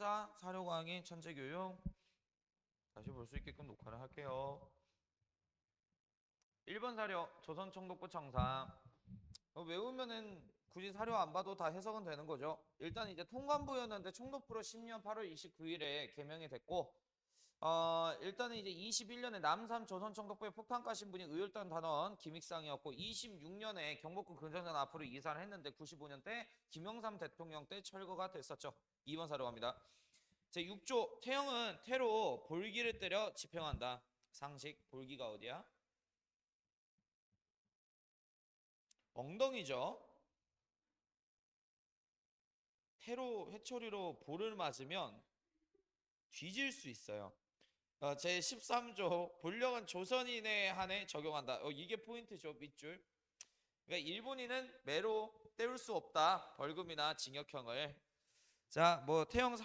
하자 사료 강의 천재교육 다시 볼 수 있게끔 녹화를 할게요. 1번 사료 조선총독부 청사 외우면은 굳이 사료 안 봐도 다 해석은 되는 거죠. 일단 이제 통관부였는데 총독부로 10년 8월 29일에 개명이 됐고 일단은 이제 21년에 남산 조선총독부에 폭탄 까신 분이 의열단 단원 김익상이었고 26년에 경복궁 근정전 앞으로 이사를 했는데 95년 때 김영삼 대통령 때 철거가 됐었죠. 2번 사료 갑니다. 제6조 태형은 태로 볼기를 때려 지평한다. 상식 볼기가 어디야? 엉덩이죠. 태로 회초리로 볼을 맞으면 뒤질 수 있어요. 제13조 본령은 조선인에 한해 적용한다. 이게 포인트죠. 밑줄. 그러니까 일본인은 매로 때울 수 없다. 벌금이나 징역형을. 자, 뭐 태형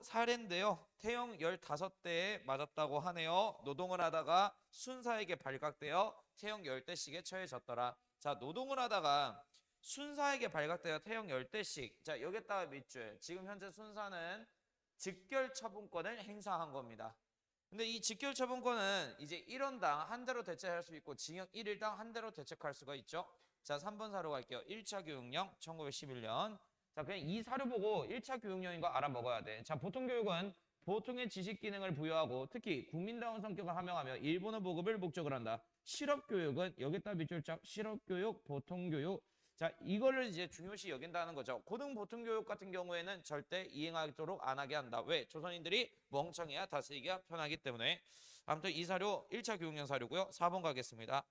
사례인데요. 태형 15대에 맞았다고 하네요. 노동을 하다가 순사에게 발각되어 태형 10대씩에 처해졌더라. 자, 노동을 하다가 순사에게 발각되어 태형 10대씩. 자, 여기다가 밑줄. 지금 현재 순사는 직결처분권을 행사한 겁니다. 근데 이 직결처분권은 이제 1원당 한 대로 대체할 수 있고 징역 1일당 한 대로 대책할 수가 있죠. 자, 3번 사료 갈게요. 1차 교육령 1911년. 자, 그냥 이 사료 보고 1차 교육령인 거 알아먹어야 돼. 자, 보통 교육은 보통의 지식 기능을 부여하고 특히 국민다운 성격을 함양하며 일본어 보급을 목적으로 한다. 실업 교육은 여기다 밑줄 짝 실업 교육, 보통 교육. 자, 이거를 이제 중요시 여긴다는 거죠. 고등 보통 교육 같은 경우에는 절대 이행하도록 안 하게 한다. 왜? 조선인들이 멍청해야 다스리기가 편하기 때문에. 아무튼 이 사료 1차 교육령 사료고요. 4번 가겠습니다.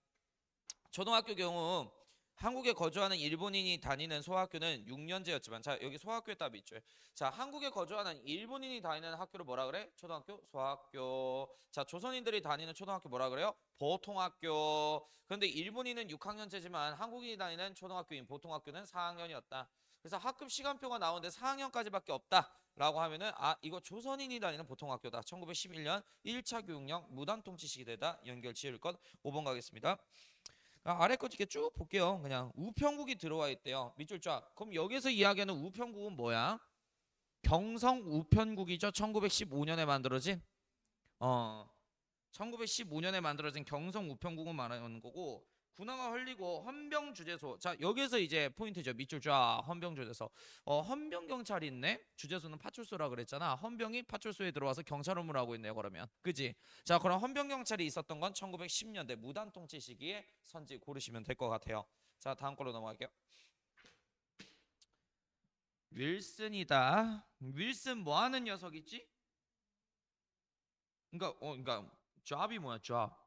초등학교 경우 한국에 거주하는 일본인이 다니는 소학교는 6년제였지만 자 여기 소학교에 딱 밑줄. 자 한국에 거주하는 일본인이 다니는 학교를 뭐라 그래? 초등학교 소학교. 자 조선인들이 다니는 초등학교 뭐라 그래요? 보통학교. 그런데 일본인은 6학년제지만 한국인이 다니는 초등학교인 보통학교는 4학년이었다. 그래서 학급 시간표가 나오는데 4학년까지밖에 없다. 라고 하면은 이거 조선인이 다니는 보통학교다. 1911년 1차 교육령 무단통치 시대다. 연결 지을 것 5번 가겠습니다. 아래 거 이렇게 쭉 볼게요. 그냥 우편국이 들어와 있대요. 밑줄 쫙. 그럼 여기서 이야기하는 우편국은 뭐야? 경성 우편국이죠. 1915년에 만들어진 1915년에 만들어진 경성 우편국을 말하는 거고 군화가 흘리고 헌병주재소. 자 여기서 이제 포인트죠. 밑줄 쫙 헌병주재소. 헌병 경찰이 있네. 주재소는 파출소라 그랬잖아. 헌병이 파출소에 들어와서 경찰 업무를 하고 있네요. 그러면 그지? 자 그럼 헌병 경찰이 있었던 건 1910년대 무단통치 시기에 선지 고르시면 될 것 같아요. 자 다음 걸로 넘어갈게요. 윌슨이다. 윌슨 뭐 하는 녀석이지? 그러니까 잡이 뭐야? 잡.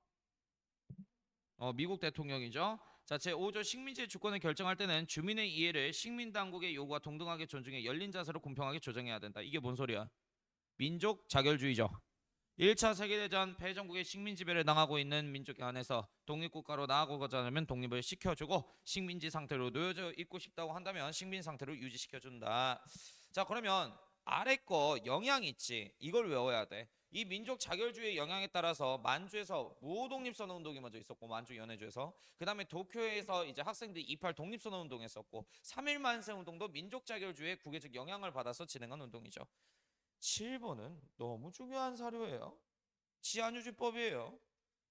미국 대통령이죠. 자, 제5조 식민지의 주권을 결정할 때는 주민의 이해를 식민 당국의 요구와 동등하게 존중해 열린 자세로 공평하게 조정해야 된다. 이게 뭔 소리야? 민족 자결주의죠. 1차 세계대전 패전국의 식민 지배를 당하고 있는 민족 안에서 독립국가로 나아가고자 하면 독립을 시켜주고 식민지 상태로 놓여져 있고 싶다고 한다면 식민 상태로 유지시켜준다. 자, 그러면 아래 거 영향 있지. 이걸 외워야 돼. 이 민족 자결주의 영향에 따라서 만주에서 무독립선언 운동이 먼저 있었고 만주 연해주에서 그 다음에 도쿄에서 이제 학생들이 28 독립선언 운동했었고 3.1 만세 운동도 민족 자결주의의 국외적 영향을 받아서 진행한 운동이죠. 7번은 너무 중요한 사료예요. 치안유지법이에요.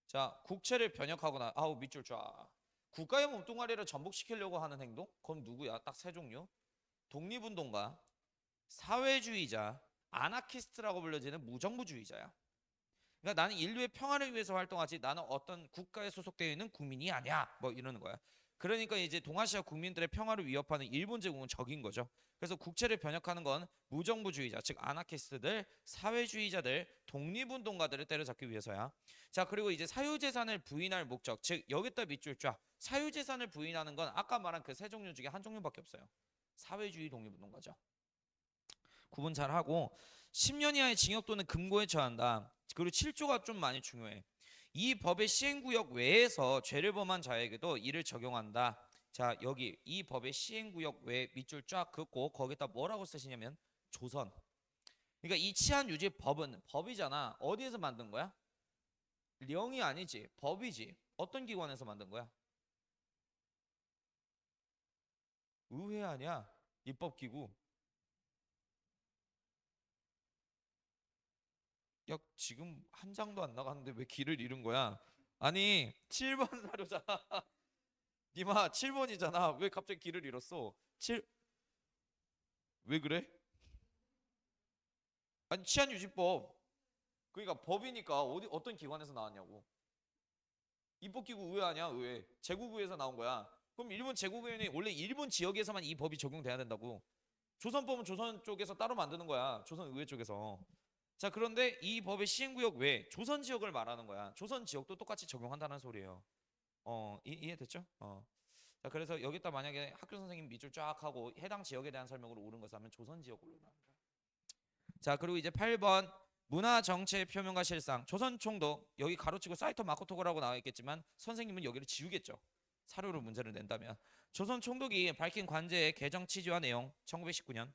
자, 국채를 변혁하거나 아우 밑줄 쫙. 국가의 몸뚱아리를 전복시키려고 하는 행동? 그건 누구야? 딱 세 종류. 독립운동가, 사회주의자, 아나키스트라고 불려지는 무정부주의자야. 그러니까 나는 인류의 평화를 위해서 활동하지 나는 어떤 국가에 소속되어 있는 국민이 아니야. 뭐 이러는 거야. 그러니까 이제 동아시아 국민들의 평화를 위협하는 일본 제국은 적인 거죠. 그래서 국채를 변혁하는 건 무정부주의자, 즉 아나키스트들, 사회주의자들, 독립운동가들을 때려잡기 위해서야. 자, 그리고 이제 사유재산을 부인할 목적, 즉 여기다 밑줄 쫙. 사유재산을 부인하는 건 아까 말한 그 세 종류 중에 한 종류밖에 없어요. 사회주의 독립운동가죠. 구분 잘 하고 10년 이하의 징역 또는 금고에 처한다. 그리고 7조가 좀 많이 중요해. 이 법의 시행구역 외에서 죄를 범한 자에게도 이를 적용한다. 자 여기 이 법의 시행구역 외 밑줄 쫙 긋고 거기다 뭐라고 쓰시냐면 조선. 그러니까 이 치안유지법은 법이잖아. 어디에서 만든 거야? 령이 아니지. 법이지. 어떤 기관에서 만든 거야? 의회 아니야. 입법기구. 야, 지금 한 장도 안 나갔는데 왜 길을 잃은 거야? 아니, 7번 사료잖아. 니마 7번이잖아. 왜 갑자기 길을 잃었어? 7 왜 그래? 아니, 치안유지법. 그러니까 법이니까 어디 어떤 기관에서 나왔냐고. 입법기구 의회 아니야? 의회. 제국의회에서 나온 거야. 그럼 일본 제국의회는 원래 일본 지역에서만 이 법이 적용돼야 된다고. 조선법은 조선 쪽에서 따로 만드는 거야. 조선 의회 쪽에서. 자, 그런데 이 법의 시행구역 외에 조선 지역을 말하는 거야. 조선 지역도 똑같이 적용한다는 소리예요. 이해됐죠? 자, 그래서 여기다 만약에 학교 선생님 밑줄 쫙 하고 해당 지역에 대한 설명으로 옳은 것을 하면 조선 지역으로 나옵니다. 자, 그리고 이제 8번 문화 정체의 표명과 실상. 조선 총독 여기 가로치고 사이토 마코토고라고 나와 있겠지만 선생님은 여기를 지우겠죠. 사료로 문제를 낸다면. 조선 총독이 밝힌 관제의 개정 취지와 내용 1919년.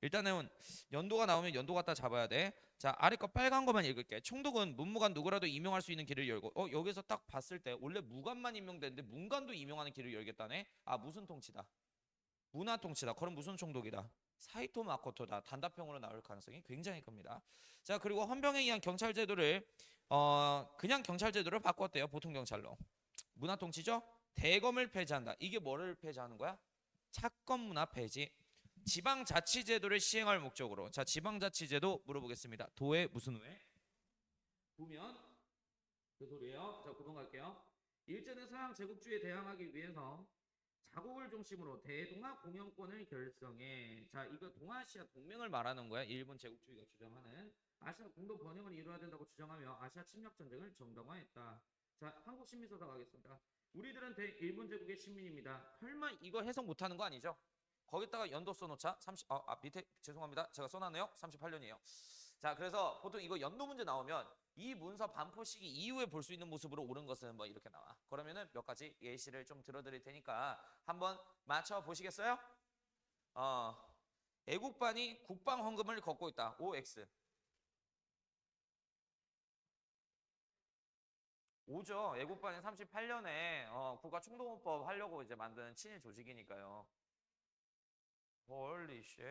일단은 연도가 나오면 연도 갖다 잡아야 돼. 자, 아래 거 빨간 거만 읽을게. 총독은 문무관 누구라도 임용할 수 있는 길을 열고, 여기서 딱 봤을 때 원래 무관만 임명되는데 문관도 임용하는 길을 열겠다네. 아, 무슨 통치다? 문화 통치다. 그럼 무슨 총독이다? 사이토 마코토다. 단답형으로 나올 가능성이 굉장히 큽니다. 자, 그리고 헌병에 의한 경찰 제도를 그냥 경찰 제도를 바꿨대요. 보통 경찰로. 문화 통치죠? 대검을 폐지한다. 이게 뭐를 폐지하는 거야? 차권 문화 폐지. 지방자치제도를 시행할 목적으로. 자, 지방자치제도 물어보겠습니다. 도에 무슨 회? 도면 그 소리예요. 자, 9번 갈게요. 일제는 서양 제국주의에 대항하기 위해서 자국을 중심으로 대동아 공영권을 결성해. 자, 이거 동아시아 동맹을 말하는 거야. 일본 제국주의가 주장하는 아시아 공동 번영을 이루어야 된다고 주장하며 아시아 침략 전쟁을 정당화했다. 자, 한국 신민서사 가겠습니다. 우리들은 대일본 제국의 시민입니다. 설마 이거 해석 못하는 거 아니죠? 거기다가 연도 써놓자. 30, 밑에 죄송합니다. 제가 써놨네요. 38년이에요. 자, 그래서 보통 이거 연도 문제 나오면 이 문서 반포 시기 이후에 볼 수 있는 모습으로 옳은 것은 뭐 이렇게 나와. 그러면은 몇 가지 예시를 좀 들어드릴 테니까 한번 맞춰 보시겠어요? 어, 애국반이 국방 헌금을 걷고 있다. OX. 오죠. 애국반이 38년에 국가총독원법 하려고 이제 만든 친일 조직이니까요. 홀리 쉣.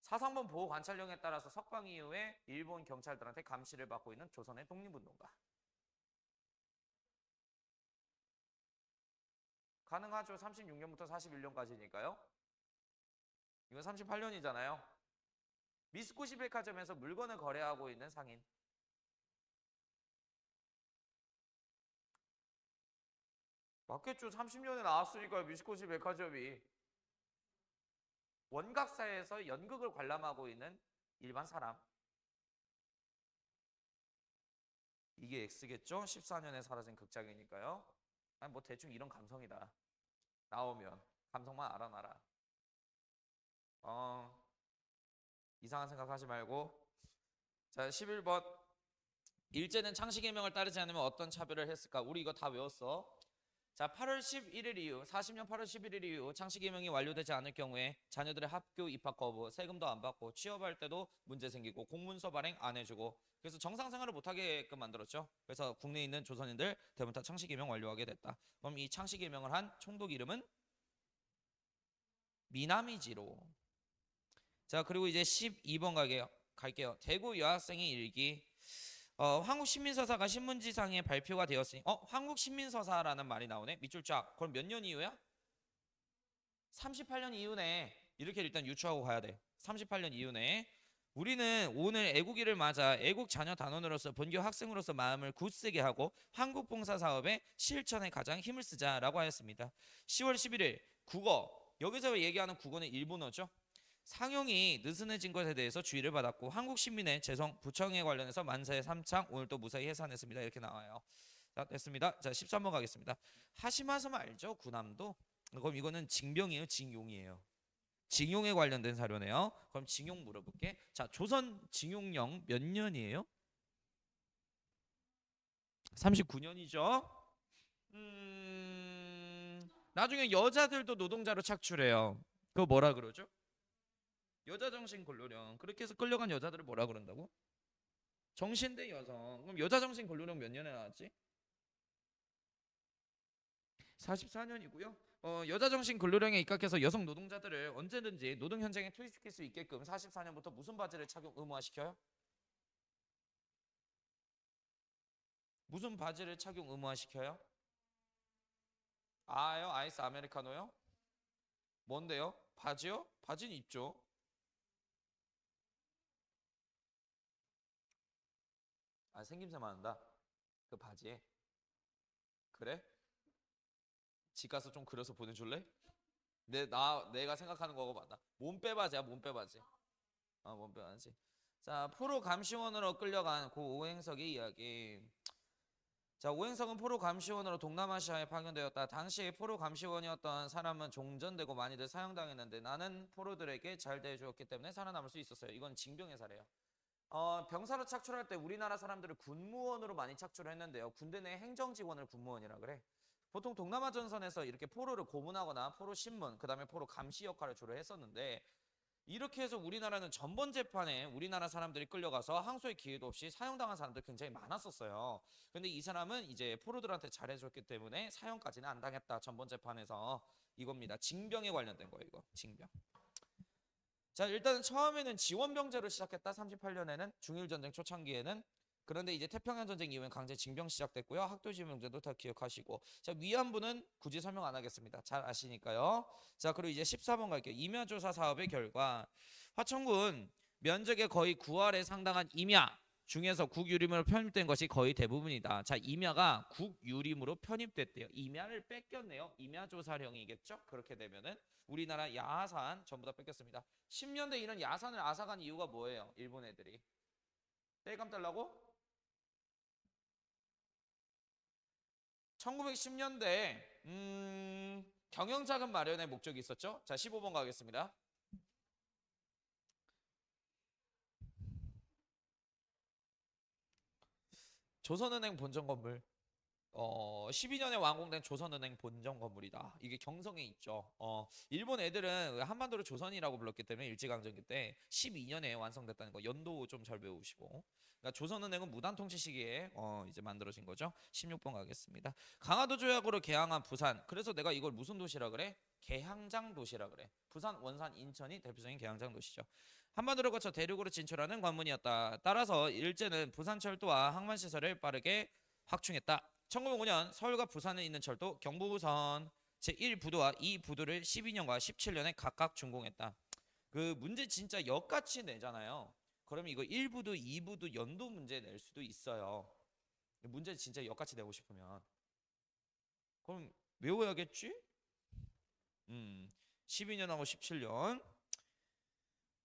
사상범 보호 관찰령에 따라서 석방 이후에 일본 경찰들한테 감시를 받고 있는 조선의 독립운동가. 가능하죠. 36년부터 41년까지니까요. 이건 38년이잖아요. 미스코시 백화점에서 물건을 거래하고 있는 상인. 맞겠죠. 30년에 나왔으니까요. 미스코시 백화점이. 원각사에서 연극을 관람하고 있는 일반 사람. 이게 X겠죠? 14년에 사라진 극장이니까요. 아니 뭐 대충 이런 감성이다. 나오면 감성만 알아놔라. 이상한 생각하지 말고. 자, 11번. 일제는 창씨개명을 따르지 않으면 어떤 차별을 했을까? 우리 이거 다 외웠어. 자, 8월 11일 이후 40년 8월 11일 이후 창씨개명이 완료되지 않을 경우에 자녀들의 학교 입학 거부, 세금도 안 받고 취업할 때도 문제 생기고 공문서 발행 안 해주고 그래서 정상 생활을 못하게끔 만들었죠. 그래서 국내에 있는 조선인들 대부분 다 창씨개명 완료하게 됐다. 그럼 이 창씨개명을 한 총독 이름은 미나미지로. 자, 그리고 이제 12번 갈게요. 대구 여학생의 일기. 한국신민서사가 신문지상에 발표가 되었으니 한국신민서사라는 말이 나오네. 밑줄 쫙. 그럼 몇 년 이후야? 38년 이후네. 이렇게 일단 유추하고 가야 돼. 38년 이후네. 우리는 오늘 애국일을 맞아 애국 자녀 단원으로서 본교 학생으로서 마음을 굳세게 하고 한국봉사 사업의 실천에 가장 힘을 쓰자라고 하였습니다. 10월 11일 국어. 여기서 얘기하는 국어는 일본어죠. 상용이 느슨해진 것에 대해서 주의를 받았고 한국 시민의 재성 부청에 관련해서 만세 삼창 오늘 또 무사히 해산했습니다. 이렇게 나와요. 자, 됐습니다. 자, 13번 가겠습니다. 하시마섬 알죠? 구남도. 그럼 이거는 징병이에요, 징용이에요? 징용에 관련된 사료네요. 그럼 징용 물어볼게. 자, 조선 징용령 몇 년이에요? 39년이죠. 나중에 여자들도 노동자로 착출해요. 그거 뭐라 그러죠? 여자 정신 권료령. 그렇게 해서 끌려간 여자들을 뭐라 그런다고? 정신대 여성. 그럼 여자 정신 권료령 몇 년에 나왔지? 44년이고요. 여자 정신 권료령에 입각해서 여성 노동자들을 언제든지 노동 현장에 투입시킬 수 있게끔 44년부터 무슨 바지를 착용 의무화시켜요? 무슨 바지를 착용 의무화시켜요? 아요? 아이스 아메리카노요? 뭔데요? 바지요? 바지는 입죠. 아, 생김새만 한다. 그 바지에. 그래? 집 가서 좀 그려서 보내줄래? 내가 생각하는 거고 맞다. 몸빼바지야, 몸빼바지. 몸빼바지. 자, 포로 감시원으로 끌려간 고 오행석의 이야기. 자, 오행석은 포로 감시원으로 동남아시아에 파견되었다. 당시 포로 감시원이었던 사람은 종전되고 많이들 사형당했는데 나는 포로들에게 잘 대해주었기 때문에 살아남을 수 있었어요. 이건 징병의 사례예요. 병사로 착출할 때 우리나라 사람들을 군무원으로 많이 착출을 했는데요. 군대 내 행정직원을 군무원이라 그래. 보통 동남아 전선에서 이렇게 포로를 고문하거나 포로 신문, 그 다음에 포로 감시 역할을 주로 했었는데 이렇게 해서 우리나라는 전번 재판에 우리나라 사람들이 끌려가서 항소의 기회도 없이 사형당한 사람들 굉장히 많았었어요. 근데 이 사람은 이제 포로들한테 잘해줬기 때문에 사형까지는 안 당했다. 전번 재판에서 이겁니다. 징병에 관련된 거예요. 이거 징병. 자, 일단 처음에는 지원병제로 시작했다. 38년에는 중일전쟁 초창기에는. 그런데 이제 태평양 전쟁 이후엔 강제 징병 시작됐고요. 학도지명제도 다 기억하시고. 자, 위안부는 굳이 설명 안 하겠습니다. 잘 아시니까요. 자, 그리고 이제 14번 갈게요. 임야조사 사업의 결과 화천군 면적의 거의 9할에 상당한 임야 중에서 국유림으로 편입된 것이 거의 대부분이다. 자, 임야가 국유림으로 편입됐대요. 임야를 뺏겼네요. 임야조사령이겠죠? 그렇게 되면은 우리나라 야산 전부 다 뺏겼습니다. 10년대 이런 야산을 앗아간 이유가 뭐예요? 일본 애들이 떼감 달라고? 1910년대 경영자금 마련의 목적이 있었죠. 자, 15번 가겠습니다. 조선은행 본점 건물. 12년에 완공된 조선은행 본점 건물이다. 이게 경성에 있죠. 일본 애들은 한반도를 조선이라고 불렀기 때문에 일제강점기 때 12년에 완성됐다는 거 연도 좀 잘 외우시고. 그러니까 조선은행은 무단통치 시기에 이제 만들어진 거죠. 16번 가겠습니다. 강화도 조약으로 개항한 부산. 그래서 내가 이걸 무슨 도시라 그래? 개항장 도시라 그래. 부산, 원산, 인천이 대표적인 개항장 도시죠. 한반도를 거쳐 대륙으로 진출하는 관문이었다. 따라서 일제는 부산철도와 항만시설을 빠르게 확충했다. 1905년 서울과 부산에 있는 철도 경부선 제1부도와 2부도를 12년과 17년에 각각 준공했다. 그 문제 진짜 역같이 내잖아요. 그러면 이거 1부도, 2부도 연도 문제 낼 수도 있어요. 문제 진짜 역같이 내고 싶으면 그럼 외워야겠지? 12년하고 17년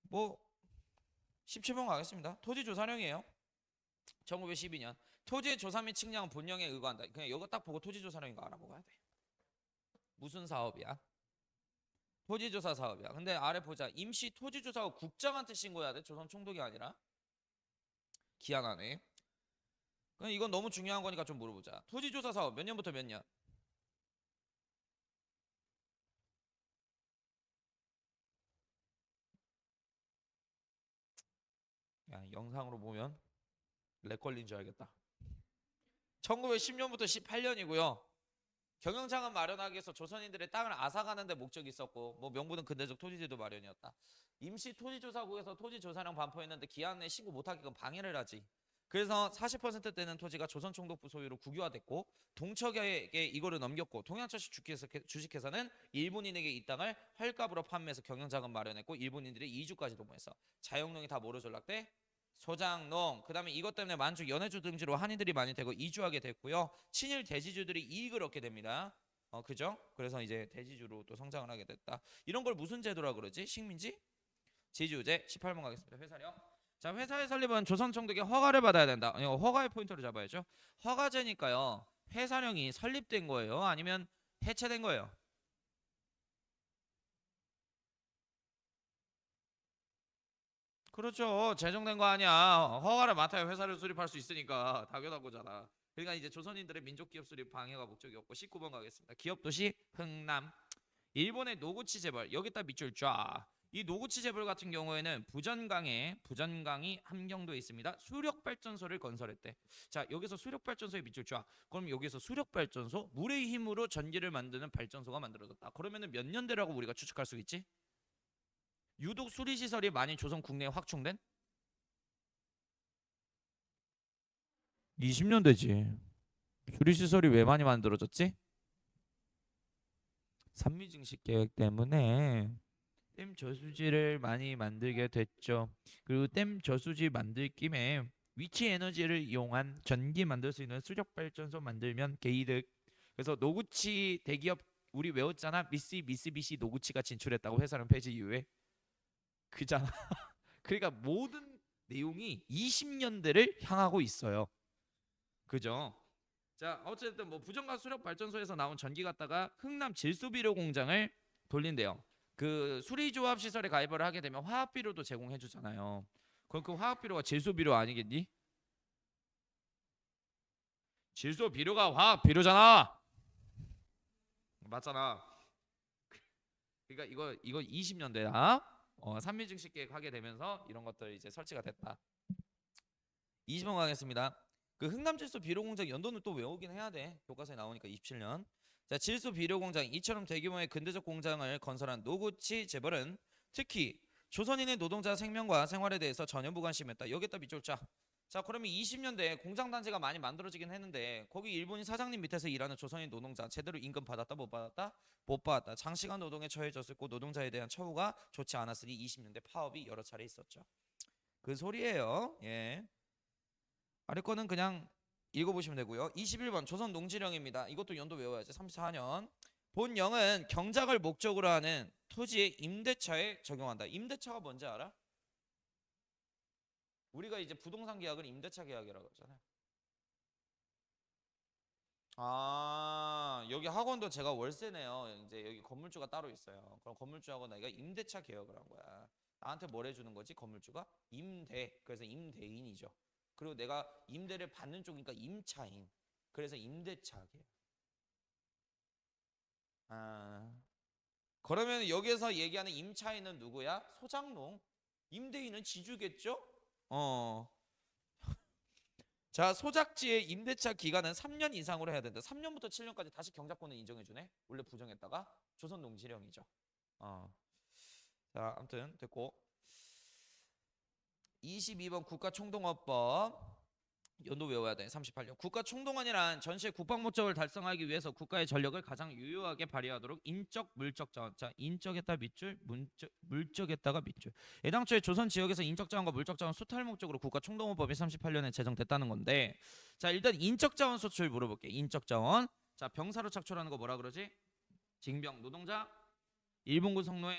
뭐 17번 가겠습니다. 토지조사령이에요. 1912년 토지조사 및 측량 본령에 의거한다. 그냥 이거 딱 보고 토지조사령인 거 알아보아야 돼. 무슨 사업이야? 토지조사 사업이야. 근데 아래 보자. 임시 토지조사국 국장한테 신고해야 돼. 조선 총독이 아니라. 기한하네. 그냥 이건 너무 중요한 거니까 좀 물어보자. 토지조사 사업 몇 년부터 몇 년? 야, 영상으로 보면 렉 걸린 줄 알겠다. 1910년부터 18년이고요. 경영장은 마련하기 위해서 조선인들의 땅을 앗아가는 데 목적이 있었고 뭐 명분은 근대적 토지제도 마련이었다. 임시 토지조사국에서 토지조사령 반포했는데 기한 내에 신고 못하게끔 방해를 하지. 그래서 40%대는 토지가 조선총독부 소유로 국유화됐고 동척에게 이거를 넘겼고 동양철시 주식회사는 일본인에게 이 땅을 헐값으로 판매해서 경영자금 마련했고 일본인들이 이주까지 도모했어. 자영농이 다 뭐로 전락돼? 소장농. 그 다음에 이것 때문에 만주 연해주 등지로 한인들이 많이 되고 이주하게 됐고요. 친일 대지주들이 이익을 얻게 됩니다. 그죠? 그래서 이제 대지주로 또 성장을 하게 됐다. 이런 걸 무슨 제도라 그러지? 식민지? 지주제. 18번 가겠습니다. 회사령. 자, 회사의 설립은 조선 총독의 허가를 받아야 된다. 허가의 포인트를 잡아야죠. 허가제니까요. 회사령이 설립된 거예요? 아니면 해체된 거예요? 그렇죠. 제정된 거 아니야. 허가를 맡아야 회사를 수립할 수 있으니까 당연한 거잖아. 그러니까 이제 조선인들의 민족 기업 수립 방해가 목적이었고 19번 가겠습니다. 기업 도시 흥남. 일본의 노구치 재벌 여기다 밑줄 쫙. 이 노구치 재벌 같은 경우에는 부전강이 함경도에 있습니다. 수력 발전소를 건설했대. 자, 여기서 수력 발전소에 밑줄 쫙. 그럼 여기서 수력 발전소 물의 힘으로 전기를 만드는 발전소가 만들어졌다. 그러면은 몇 년대라고 우리가 추측할 수 있지? 유독 수리 시설이 많이 조선 국내에 확충된 20년대지. 수리시설이 왜 많이 만들어졌지? 산미증식 계획 때문에 댐 저수지를 많이 만들게 됐죠. 그리고 댐 저수지 만들 김에 위치 에너지를 이용한 전기 만들 수 있는 수력 발전소 만들면 개이득. 그래서 노구치 대기업 우리 외웠잖아. 미쓰비시 노구치가 진출했다고 회사는 폐지 이후에. 그잖아. 그러니까 모든 내용이 20년대를 향하고 있어요. 그죠? 자, 어쨌든 뭐 부정가스 수력 발전소에서 나온 전기 갖다가 흥남 질소비료 공장을 돌린대요. 그 수리조합 시설에 가입을 하게 되면 화학비료도 제공해 주잖아요. 그럼 그 화학비료가 질소비료 아니겠니? 질소비료가 화학비료잖아. 맞잖아. 그러니까 이거 20년대야. 산미증식 계획 하게 되면서 이런 것들 이제 설치가 됐다. 20번 가겠습니다. 그 흥남질소 비료공장 연도는 또 외우긴 해야 돼. 교과서에 나오니까 27년. 자, 질소 비료공장 이처럼 대규모의 근대적 공장을 건설한 노구치 재벌은 특히 조선인의 노동자 생명과 생활에 대해서 전혀 무관심했다. 여기다 밑줄 자. 자, 그러면 20년대에 공장 단지가 많이 만들어지긴 했는데 거기 일본인 사장님 밑에서 일하는 조선인 노동자 제대로 임금 받았다 못 받았다? 못 받았다. 장시간 노동에 처해졌었고 노동자에 대한 처우가 좋지 않았으니 20년대 파업이 여러 차례 있었죠. 그 소리예요. 예. 아래 거는 그냥 읽어보시면 되고요. 21번 조선 농지령입니다. 이것도 연도 외워야지. 34년. 본령은 경작을 목적으로 하는 토지의 임대차에 적용한다. 임대차가 뭔지 알아? 우리가 이제 부동산 계약을 임대차 계약이라고 하잖아요. 아, 여기 학원도 제가 월세네요. 이제 여기 건물주가 따로 있어요. 그럼 건물주하고 내가 임대차 계약을 한 거야. 나한테 뭘 해주는 거지? 건물주가 임대. 그래서 임대인이죠. 그리고 내가 임대를 받는 쪽이니까 임차인. 그래서 임대차 계약. 아, 그러면 여기서 얘기하는 임차인은 누구야? 소장농. 임대인은 지주겠죠? 어. 자, 소작지의 임대차 기간은 3년 이상으로 해야 된다. 3년부터 7년까지 다시 경작권을 인정해주네. 원래 부정했다가 조선농지령이죠. 어. 자, 아무튼 됐고 22번 국가총동원법 연도 외워야 돼. 38년. 국가총동원이란 전시의 국방 목적을 달성하기 위해서 국가의 전력을 가장 유효하게 발휘하도록 인적 물적 자원. 자, 인적에다 밑줄, 물적에다가 밑줄. 애당초에 조선 지역에서 인적 자원과 물적 자원 수탈 목적으로 국가총동원법이 38년에 제정됐다는 건데, 자, 일단 인적 자원 소출 물어볼게. 인적 자원. 자, 병사로 착출하는 거 뭐라 그러지? 징병 노동자, 일본군 성노예,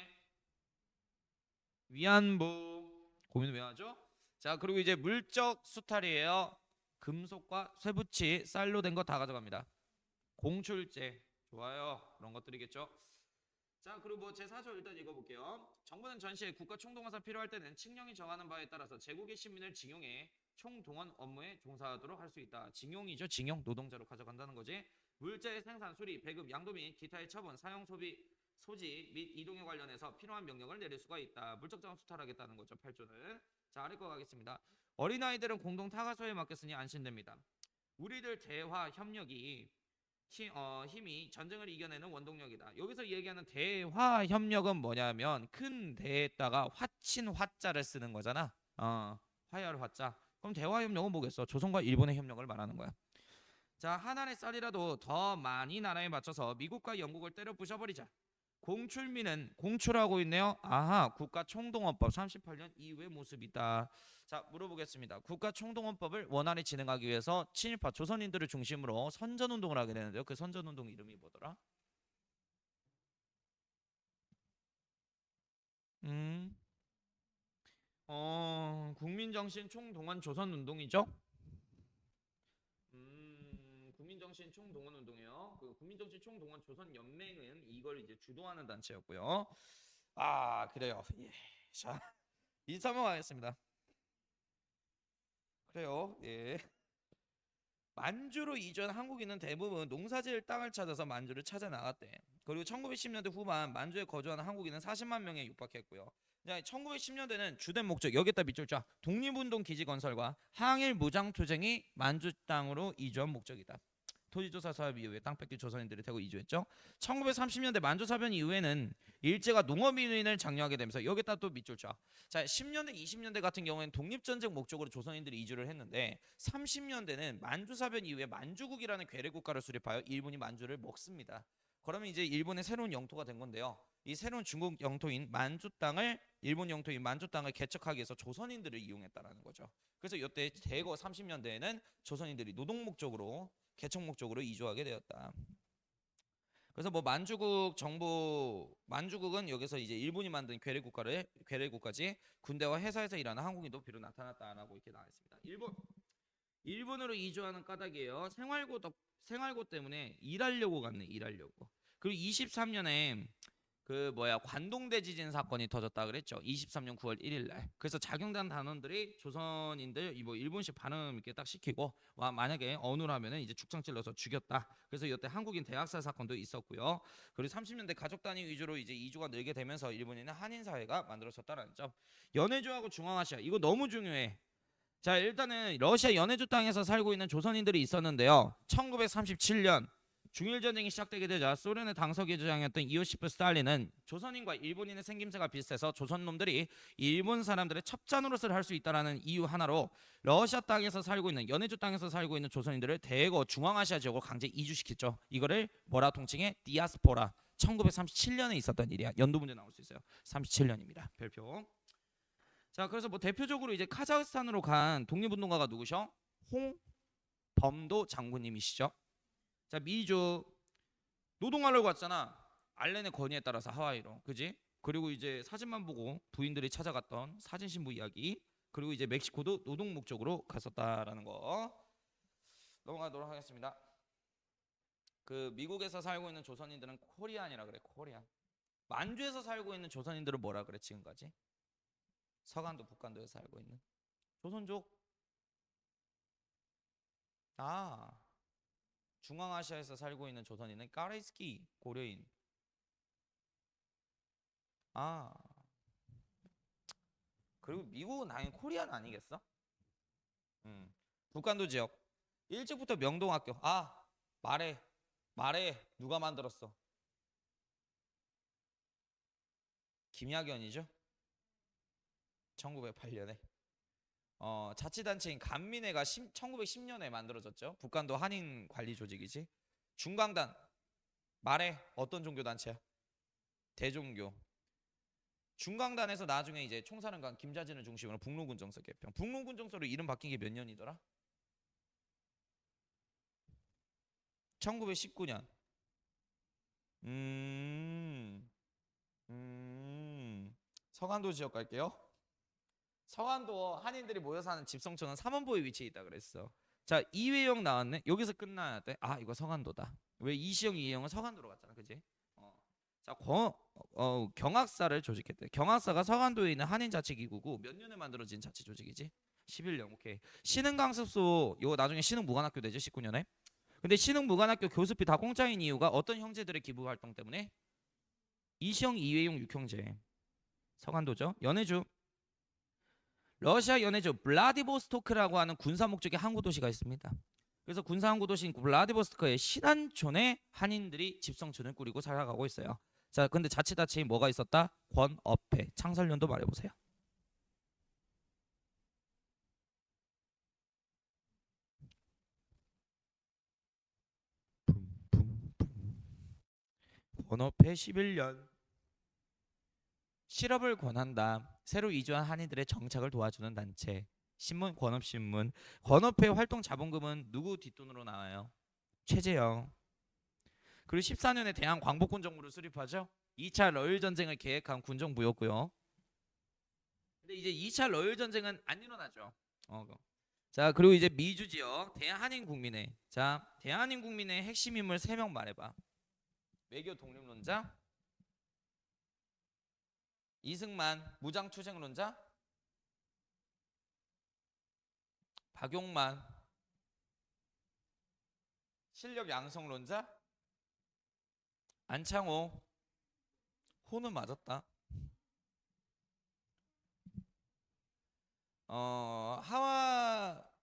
위안부. 고민 왜 하죠? 자, 그리고 이제 물적 수탈이에요. 금속과 쇠붙이, 쌀로 된 거 다 가져갑니다. 공출제. 좋아요. 그런 것들이겠죠. 자, 그리고 뭐 제4조 일단 읽어볼게요. 정부는 전시에 국가 총동원사 필요할 때는 칙령이 정하는 바에 따라서 제국의 시민을 징용해 총동원 업무에 종사하도록 할 수 있다. 징용이죠. 징용. 노동자로 가져간다는 거지. 물자의 생산, 수리, 배급, 양도 및 기타의 처분, 사용, 소비, 소지 및 이동에 관련해서 필요한 명령을 내릴 수가 있다. 물적자원 수탈하겠다는 거죠. 8조는. 자, 아래 거 가겠습니다. 어린아이들은 공동 타가소에 맡겼으니 안심됩니다. 우리들 대화 협력이 힘이 전쟁을 이겨내는 원동력이다. 여기서 얘기하는 대화 협력은 뭐냐면 큰 대에다가 화친 화자를 쓰는 거잖아. 화해할 화자. 그럼 대화 협력은 뭐겠어? 조선과 일본의 협력을 말하는 거야. 자, 하나의 쌀이라도 더 많이 나라에 맞춰서 미국과 영국을 때려 부셔버리자. 공출민은 공출하고 있네요. 아하, 국가총동원법 38년 이후의 모습이다. 자, 물어보겠습니다. 국가총동원법을 원활히 진행하기 위해서 친일파 조선인들을 중심으로 선전운동을 하게 되는데요. 그 선전운동 이름이 뭐더라? 음, 국민정신 총동원 조선운동이죠. 국민정신 총동원운동이요. 그 국민정신 총동원 조선연맹은 이걸 이제 주도하는 단체였고요. 아, 그래요. 예. 자, 인사명 하겠습니다. 그래요. 예. 만주로 이전 한국인은 대부분 농사지을 땅을 찾아서 만주를 찾아 나갔대. 그리고 1910년대 후반 만주에 거주하는 한국인은 40만 명에 육박했고요. 1910년대는 주된 목적 여기다 밑줄 쫙 독립운동 기지 건설과 항일 무장 투쟁이 만주 땅으로 이주한 목적이다. 토지조사 사업 이후에 땅 뺏기 조선인들이 대거 이주했죠. 1930년대 만주사변 이후에는 일제가 농업인을 장려하게 되면서 여기다 또 밑줄 쳐. 자, 10년대 20년대 같은 경우에는 독립전쟁 목적으로 조선인들이 이주를 했는데 30년대는 만주사변 이후에 만주국이라는 괴뢰국가를 수립하여 일본이 만주를 먹습니다. 그러면 이제 일본의 새로운 영토가 된 건데요. 이 새로운 중국 영토인 만주 땅을 일본 영토인 만주 땅을 개척하기 위해서 조선인들을 이용했다라는 거죠. 그래서 이때 대거 30년대에는 조선인들이 노동 목적으로 개척 목적으로 이주하게 되었다. 그래서 뭐 만주국 정부 만주국은 여기서 이제 일본이 만든 괴뢰국가지 군대와 회사에서 일하는 한국인도 비로 나타났다라고 이렇게 나와 있습니다. 일본으로 이주하는 까닭이에요. 생활고 때문에 일하려고 갔네. 일하려고. 그리고 23년에 그 관동대 지진 사건이 터졌다 그랬죠. 23년 9월 1일 날. 그래서 작용단 단원들이 조선인들 뭐 일본식 반응 이렇게 딱 시키고 와 만약에 언우라면은 이제 죽창 찔러서 죽였다. 그래서 이때 한국인 대학살 사건도 있었고요. 그리고 30년대 가족 단위 위주로 이제 이주가 늘게 되면서 일본에는 한인 사회가 만들어졌다라는 점. 연해주하고 중앙아시아 이거 너무 중요해. 자, 일단은 러시아 연해주 땅에서 살고 있는 조선인들이 있었는데요. 1937년 중일 전쟁이 시작되게 되자 소련의 당서기 주장이었던 이오시프 스탈린은 조선인과 일본인의 생김새가 비슷해서 조선 놈들이 일본 사람들의 첩자노릇을 할 수 있다라는 이유 하나로 러시아 땅에서 살고 있는 연해주 땅에서 살고 있는 조선인들을 대거 중앙아시아 지역으로 강제 이주시켰죠. 이거를 뭐라 통칭해? 디아스포라. 1937년에 있었던 일이야. 연도 문제 나올 수 있어요. 37년입니다. 별표. 자, 그래서 뭐 대표적으로 이제 카자흐스탄으로 간 독립운동가가 누구셔? 홍범도 장군님이시죠. 자, 미주 노동하려고 왔잖아. 알렌의 건의에 따라서 하와이로, 그지? 그리고 이제 사진만 보고 부인들이 찾아갔던 사진 신부 이야기. 그리고 이제 멕시코도 노동 목적으로 갔었다라는 거 넘어가도록 하겠습니다. 그 미국에서 살고 있는 조선인들은 코리안이라 그래. 코리안. 만주에서 살고 있는 조선인들은 뭐라 그래 지금까지? 서간도 북간도에서 살고 있는 조선족. 아, 중앙아시아에서 살고 있는 조선인은 까레스키 고려인. 아, 그리고 미국은 당연히 코리안 아니겠어? 북한도 지역. 일찍부터 명동학교. 아, 말해 누가 만들었어? 김야견이죠. 1908년에. 자치단체인 간민회가 1910년에 만들어졌죠. 북한도 한인 관리 조직이지. 중강단. 말해 어떤 종교 단체야? 대종교. 중강단에서 나중에 이제 총사령관 김자진을 중심으로 북로군정서 개편. 북로군정서로 이름 바뀐 게 몇 년이더라? 1919년. 서간도 지역 갈게요. 서간도 한인들이 모여 사는 집성촌은 삼원보에 위치해 있다 그랬어. 자, 이회영 나왔네. 여기서 끝나야 돼. 아, 이거 서간도다. 왜 이시영, 이혜영은 서간도로 갔잖아, 그지? 자, 경학사를 조직했대. 경학사가 서간도에 있는 한인 자치기구고 몇 년에 만들어진 자치 조직이지? 11년. 오케이. 신흥강습소 이거 나중에 신흥무관학교 되지 19년에. 근데 신흥무관학교 교습비 다 공짜인 이유가 어떤 형제들의 기부 활동 때문에? 이시영, 이회용, 육형제. 서간도죠. 연해주. 러시아 연해주 블라디보스토크라고 하는 군사 목적의 항구 도시가 있습니다. 그래서 군사 항구 도시인 블라디보스토크의 신안촌에 한인들이 집성촌을 꾸리고 살아가고 있어요. 자, 근데 자치단체에 뭐가 있었다? 권업회. 창설년도 말해보세요. 권업회 11년. 실업을 권한다. 새로 이주한 한인들의 정착을 도와주는 단체. 신문 권업신문. 권업회 활동 자본금은 누구 뒷돈으로 나와요? 최재형. 그리고 14년에 대한 광복군 정부를 수립하죠. 2차 러일 전쟁을 계획한 군정부였고요. 근데 이제 2차 러일 전쟁은 안 일어나죠. 자, 그리고 이제 미주 지역 대한인 국민회. 자, 대한인 국민회 핵심 인물 3명 말해봐. 외교 독립론자, 이승만 무장투쟁론자, 박용만 실력 양성론자, 안창호 호는 맞았다.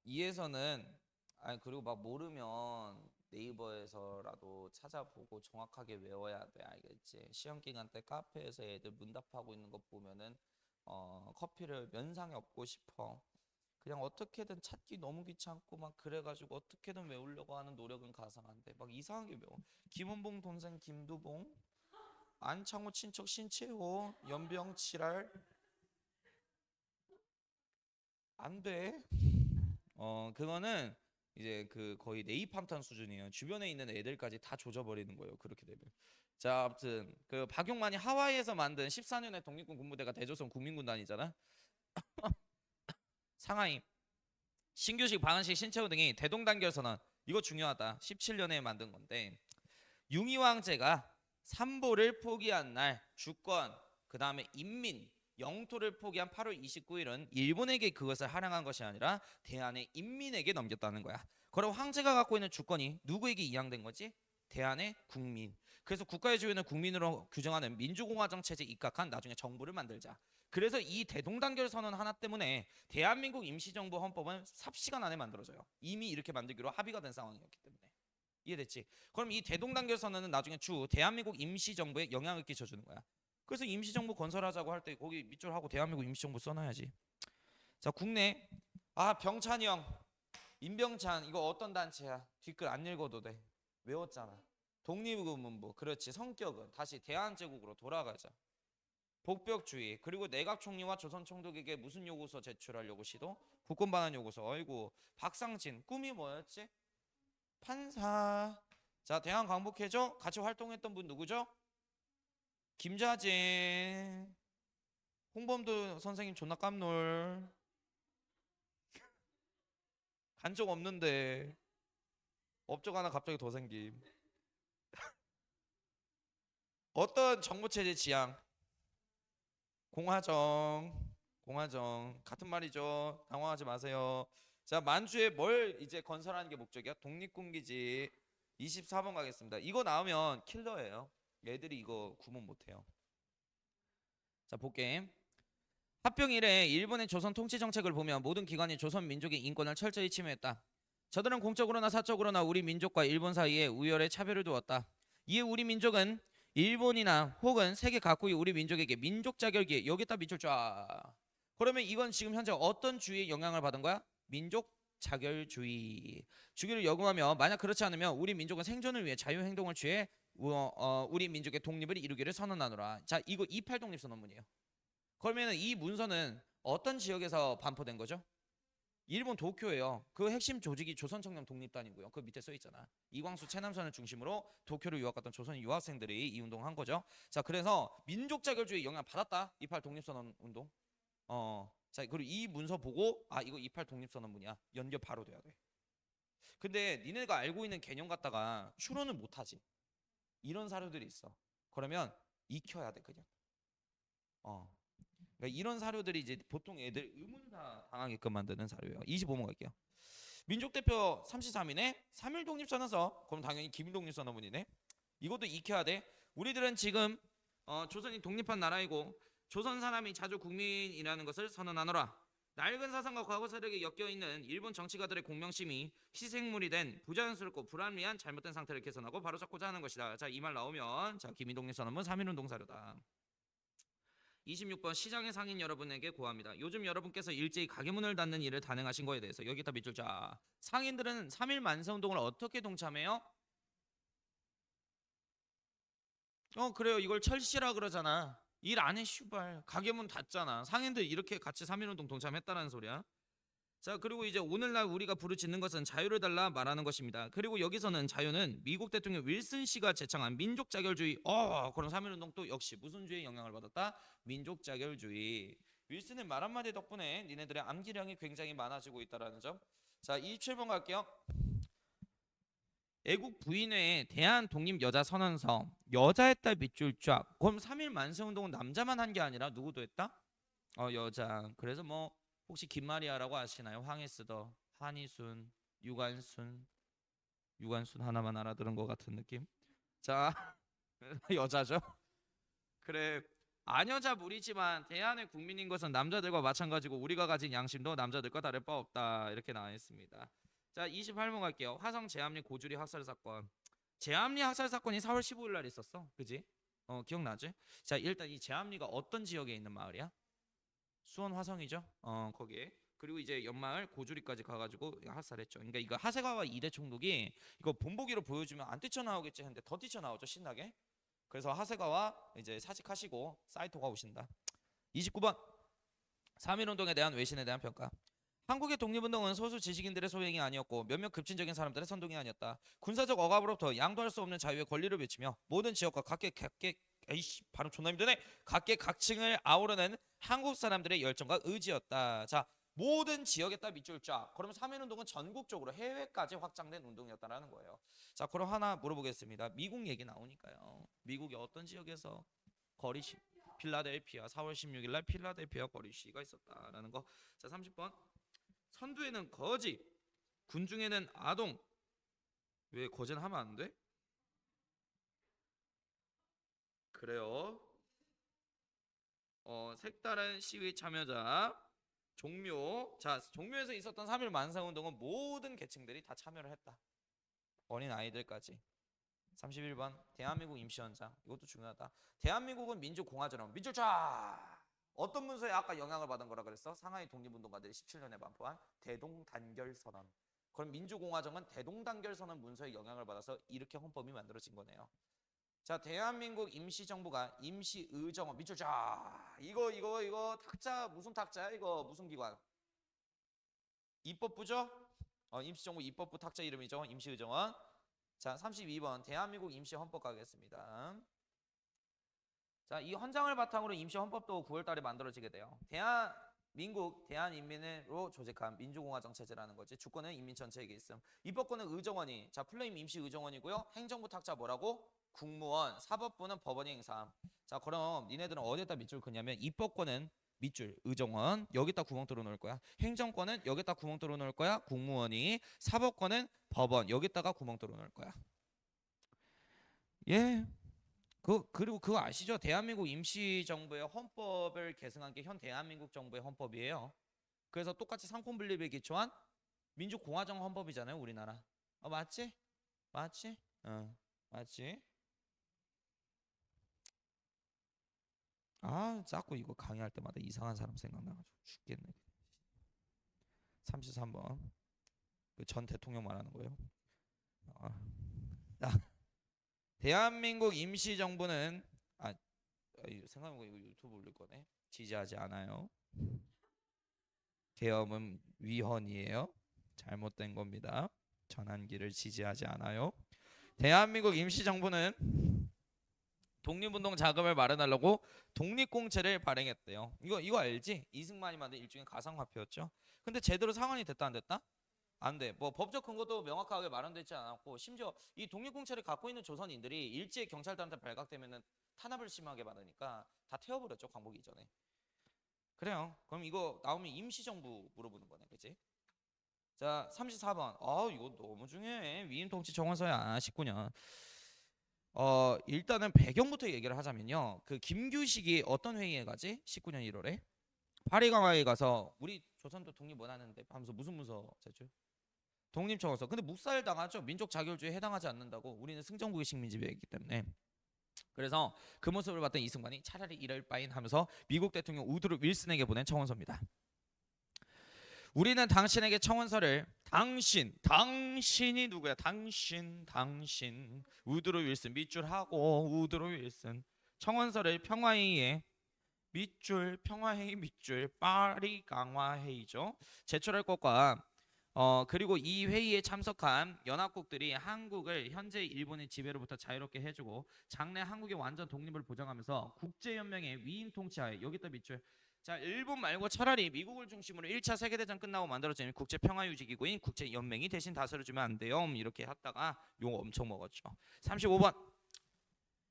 하와이에서는 아니 그리고 막 모르면 네이버에서라도 찾아보고 정확하게 외워야 돼. 알겠지? 시험 기간 때 카페에서 애들 문답하고 있는 거 보면은 커피를 면상에 업고 싶어. 그냥 어떻게든 찾기 너무 귀찮고 막 그래가지고 어떻게든 외우려고 하는 노력은 가상한데 막 이상하게 외워. 김은봉 동생 김두봉, 안창호 친척 신채호, 연병 칠할 안 돼. 그거는 이제 그 거의 네이팜탄 수준이에요. 주변에 있는 애들까지 다 조져버리는 거예요. 그렇게 되면. 자, 아무튼 그 박용만이 하와이에서 만든 14년의 독립군 군부대가 대조선 국민군단이잖아. 상하이, 신규식, 방한식, 신채호 등이 대동단결 선언. 이거 중요하다. 17년에 만든 건데 융희 왕제가 삼보를 포기한 날 주권, 그 다음에 인민, 영토를 포기한 8월 29일은 일본에게 그것을 할양한 것이 아니라 대한의 인민에게 넘겼다는 거야. 그리고 황제가 갖고 있는 주권이 누구에게 이양된 거지? 대한의 국민. 그래서 국가의 주요는 국민으로 규정하는 민주공화정 체제 입각한 나중에 정부를 만들자. 그래서 이 대동단결 선언 하나 때문에 대한민국 임시정부 헌법은 삽시간 안에 만들어져요. 이미 이렇게 만들기로 합의가 된 상황이었기 때문에. 이해됐지? 그럼 이 대동단결 선언은 나중에 주 대한민국 임시정부에 영향을 끼쳐주는 거야. 그래서 임시정부 건설하자고 할 때 거기 밑줄 하고 대한민국 임시정부 써놔야지. 자, 국내. 병찬이 형, 임병찬 이거 어떤 단체야? 뒷글 안 읽어도 돼. 외웠잖아. 독립의문부. 그렇지. 성격은 다시 대한제국으로 돌아가자. 복벽주의. 그리고 내각 총리와 조선 총독에게 무슨 요구서 제출하려고 시도? 국권 반환 요구서. 어이구. 박상진 꿈이 뭐였지? 판사. 자, 대한 광복회죠? 같이 활동했던 분 누구죠? 김자진. 홍범도 선생님 존나 깜놀. 간 적 없는데 업적 하나 갑자기 더 생김. 어떤 정부체제 지향? 공화정. 공화정 같은 말이죠. 당황하지 마세요. 자, 만주에 뭘 이제 건설하는 게 목적이야? 독립군기지. 24번 가겠습니다. 이거 나오면 킬러예요. 애들이 이거 구분 못해요. 자, 볼게. 합병 이래 일본의 조선 통치 정책을 보면 모든 기관이 조선 민족의 인권을 철저히 침해했다. 저들은 공적으로나 사적으로나 우리 민족과 일본 사이에 우열의 차별을 두었다. 이에 우리 민족은 일본이나 혹은 세계 각국이 우리 민족에게 민족 자결기에 여기다 밑줄 쫙. 그러면 이건 지금 현재 어떤 주의의 영향을 받은 거야? 민족 자결주의. 주기를 요구하며 만약 그렇지 않으면 우리 민족은 생존을 위해 자유행동을 취해 우리 민족의 독립을 이루기를 선언하노라. 자, 이거 28 독립선언문이에요. 그러면 이 문서는 어떤 지역에서 반포된 거죠? 일본 도쿄예요. 그 핵심 조직이 조선청년 독립단이고요. 그 밑에 써 있잖아. 이광수, 최남선을 중심으로 도쿄를 유학 갔던 조선 유학생들이 이 운동한 거죠. 자, 그래서 민족 자결주의 영향 받았다. 28 독립선언 운동. 자, 그리고 이 문서 보고 이거 28 독립선언문이야. 연결 바로 돼야 돼. 근데 니네가 알고 있는 개념 갖다가 추론을 못 하지. 이런 사료들이 있어. 그러면 익혀야 돼, 그냥. 그러니까 이런 사료들이 이제 보통 애들 의문사 당하게끔 만드는 사료예요. 25번 갈게요. 민족 대표 33이네. 3.1 독립선언서. 그럼 당연히 기밀 독립선언문이네. 이것도 익혀야 돼. 우리들은 지금 조선이 독립한 나라이고 조선 사람이 자주 국민이라는 것을 선언하노라. 낡은 사상과 과거 세력에 엮여있는 일본 정치가들의 공명심이 희생물이 된 부자연스럽고 불합리한 잘못된 상태를 개선하고 바로잡고자 하는 것이다. 자, 이 말 나오면 자, 기밀 독립선언문 3.1운동 사료다. 26번 시장의 상인 여러분에게 고합니다. 요즘 여러분께서 일제히 가게문을 닫는 일을 단행하신 거에 대해서 여기다 밑줄 자. 상인들은 3.1 만세운동을 어떻게 동참해요? 그래요. 이걸 철시라 그러잖아. 일 안 해 슈발. 가게문 닫잖아. 상인들 이렇게 같이 3.1운동 동참했다는 소리야. 자, 그리고 이제 오늘날 우리가 부르짖는 것은 자유를 달라 말하는 것입니다. 그리고 여기서는 자유는 미국 대통령 윌슨 씨가 제창한 민족 자결주의. 그런 3.1운동 또 역시 무슨 주의 영향을 받았다? 민족 자결주의. 윌슨의 말 한마디 덕분에 니네들의 암기량이 굉장히 많아지고 있다는 점. 자, 27번 갈게요. 애국 부인회의 대한 독립 여자 선언서. 여자했다 밑줄 쫙. 그럼 3.1 만세운동은 남자만 한 게 아니라 누구도 했다? 여자. 그래서 뭐 혹시 김마리아라고 아시나요? 황해쓰더, 한희순, 유관순 하나만 알아들은 것 같은 느낌. 자, 여자죠. 그래, 아여자 무리지만 대한의 국민인 것은 남자들과 마찬가지고 우리가 가진 양심도 남자들과 다를 바 없다. 이렇게 나와 있습니다. 자, 28번 갈게요. 화성 제암리 고주리 학살 사건. 제암리 학살 사건이 4월 15일 날 있었어. 그지? 기억나지? 자, 일단 이 제암리가 어떤 지역에 있는 마을이야? 수원 화성이죠. 거기에. 그리고 이제 연마을 고주리까지 가가지고 학살했죠. 그러니까 이거 하세가와 이대 총독이 이거 본보기로 보여주면 안 뛰쳐나오겠지 했는데 더 뛰쳐나오죠, 신나게. 그래서 하세가와 이제 사직하시고 사이토가 오신다. 29번 3.1운동에 대한 외신에 대한 평가. 한국의 독립운동은 소수 지식인들의 소행이 아니었고 몇몇 급진적인 사람들의 선동이 아니었다. 군사적 억압으로부터 양도할 수 없는 자유의 권리를 외치며 모든 지역과 각계 에이씨 발음 존나 힘드네. 각계각층을 아우르는 한국 사람들의 열정과 의지였다. 자, 모든 지역에다 밑줄 쫙. 그러면 3.1운동은 전국적으로 해외까지 확장된 운동이었다라는 거예요. 자, 그럼 하나 물어보겠습니다. 미국 얘기 나오니까요. 미국의 어떤 지역에서 거리 필라델피아 4월 16일 날 필라델피아 거리 시위가 있었다라는 거. 자, 30번. 선두에는 거지, 군중에는 아동. 왜 거제는 하면 안 돼? 그래요. 색다른 시위 참여자 종묘. 자, 종묘에서 있었던 3.1 만세운동은 모든 계층들이 다 참여를 했다. 어린 아이들까지. 31번 대한민국 임시원장. 이것도 중요하다. 대한민국은 민주공화제라면 민주 쫙. 어떤 문서에 아까 영향을 받은 거라 그랬어? 상하이 독립운동가들이 17년에 반포한 대동단결선언. 그럼 민주공화정은 대동단결선언 문서에 영향을 받아서 이렇게 헌법이 만들어진 거네요. 자, 대한민국 임시정부가 임시의정원 밑줄 쫙. 이거 탁자 무슨 탁자야? 이거 무슨 기관? 입법부죠? 임시정부 입법부 탁자 이름이죠. 임시의정원. 자, 32번 대한민국 임시헌법 가겠습니다. 자, 이 헌장을 바탕으로 임시헌법도 9월 달에 만들어지게 돼요. 대한민국 대한인민으로 조직한 민주공화정 체제라는 거지. 주권은 인민 전체에게 있음. 입법권은 의정원이. 자, 플레임 임시의정원이고요. 행정부 탁자 뭐라고? 국무원. 사법부는 법원이 행사함. 자, 그럼 니네들은 어디에다 밑줄 그냐면 입법권은 밑줄 의정원, 여기다 구멍 뚫어 놓을 거야. 행정권은 여기다 구멍 뚫어 놓을 거야. 국무원이. 사법권은 법원, 여기다가 구멍 뚫어 놓을 거야. 예. 그리고 그거 아시죠? 대한민국 임시정부의 헌법을 계승한 게 현 대한민국 정부의 헌법이에요. 그래서 똑같이 상권분립에 기초한 민주공화정 헌법이잖아요, 우리나라. 맞지? 맞지? 맞지? 자꾸 이거 강의할 때마다 이상한 사람 생각나가지고 죽겠네. 33번 그 전 대통령 말하는 거예요. 대한민국 임시정부는 생각해보니까 이거 유튜브 올릴 거네. 지지하지 않아요. 계엄은 위헌이에요. 잘못된 겁니다. 전환기를 지지하지 않아요. 대한민국 임시정부는 독립운동 자금을 마련하려고 독립공채를 발행했대요. 이거 알지? 이승만이 만든 일종의 가상화폐였죠. 근데 제대로 상환이 됐다 안 됐다? 안 돼. 뭐 법적 근거도 명확하게 마련되지 않았고 심지어 이 독립공채를 갖고 있는 조선인들이 일제히 경찰들한테 발각되면은 탄압을 심하게 받으니까 다 태워버렸죠. 광복 이전에. 그래요. 그럼 이거 나오면 임시정부 물어보는 거네. 그치? 자, 34번. 이거 너무 중요해. 위임 통치 정원서야. 19년. 일단은 배경부터 얘기를 하자면요. 그 김규식이 어떤 회의에 가지? 19년 1월에 파리 강화에 가서 우리 조선도 독립 원하는데 하면서 무슨 문서 제출? 독립청원서. 근데 묵살 당하죠. 민족 자결주의에 해당하지 않는다고. 우리는 승전국의 식민지배이기 때문에. 그래서 그 모습을 봤던 이승만이 차라리 이럴 바인 하면서 미국 대통령 우드로 윌슨에게 보낸 청원서입니다. 우리는 당신에게 청원서를 당신이 누구야? 당신 우드로 윌슨 밑줄하고 우드로 윌슨 청원서를 평화회의에 평화회의 밑줄 파리 강화회의죠. 제출할 것과 그리고 이 회의에 참석한 연합국들이 한국을 현재 일본의 지배로부터 자유롭게 해주고 장래 한국의 완전 독립을 보장하면서 국제연맹의 위임 통치하에 여기다 밑줄. 자, 일본 말고 차라리 미국을 중심으로 1차 세계대전 끝나고 만들어진 국제평화유지기구인 국제연맹이 대신 다스려주면 안 돼요. 이렇게 했다가 욕 엄청 먹었죠. 35번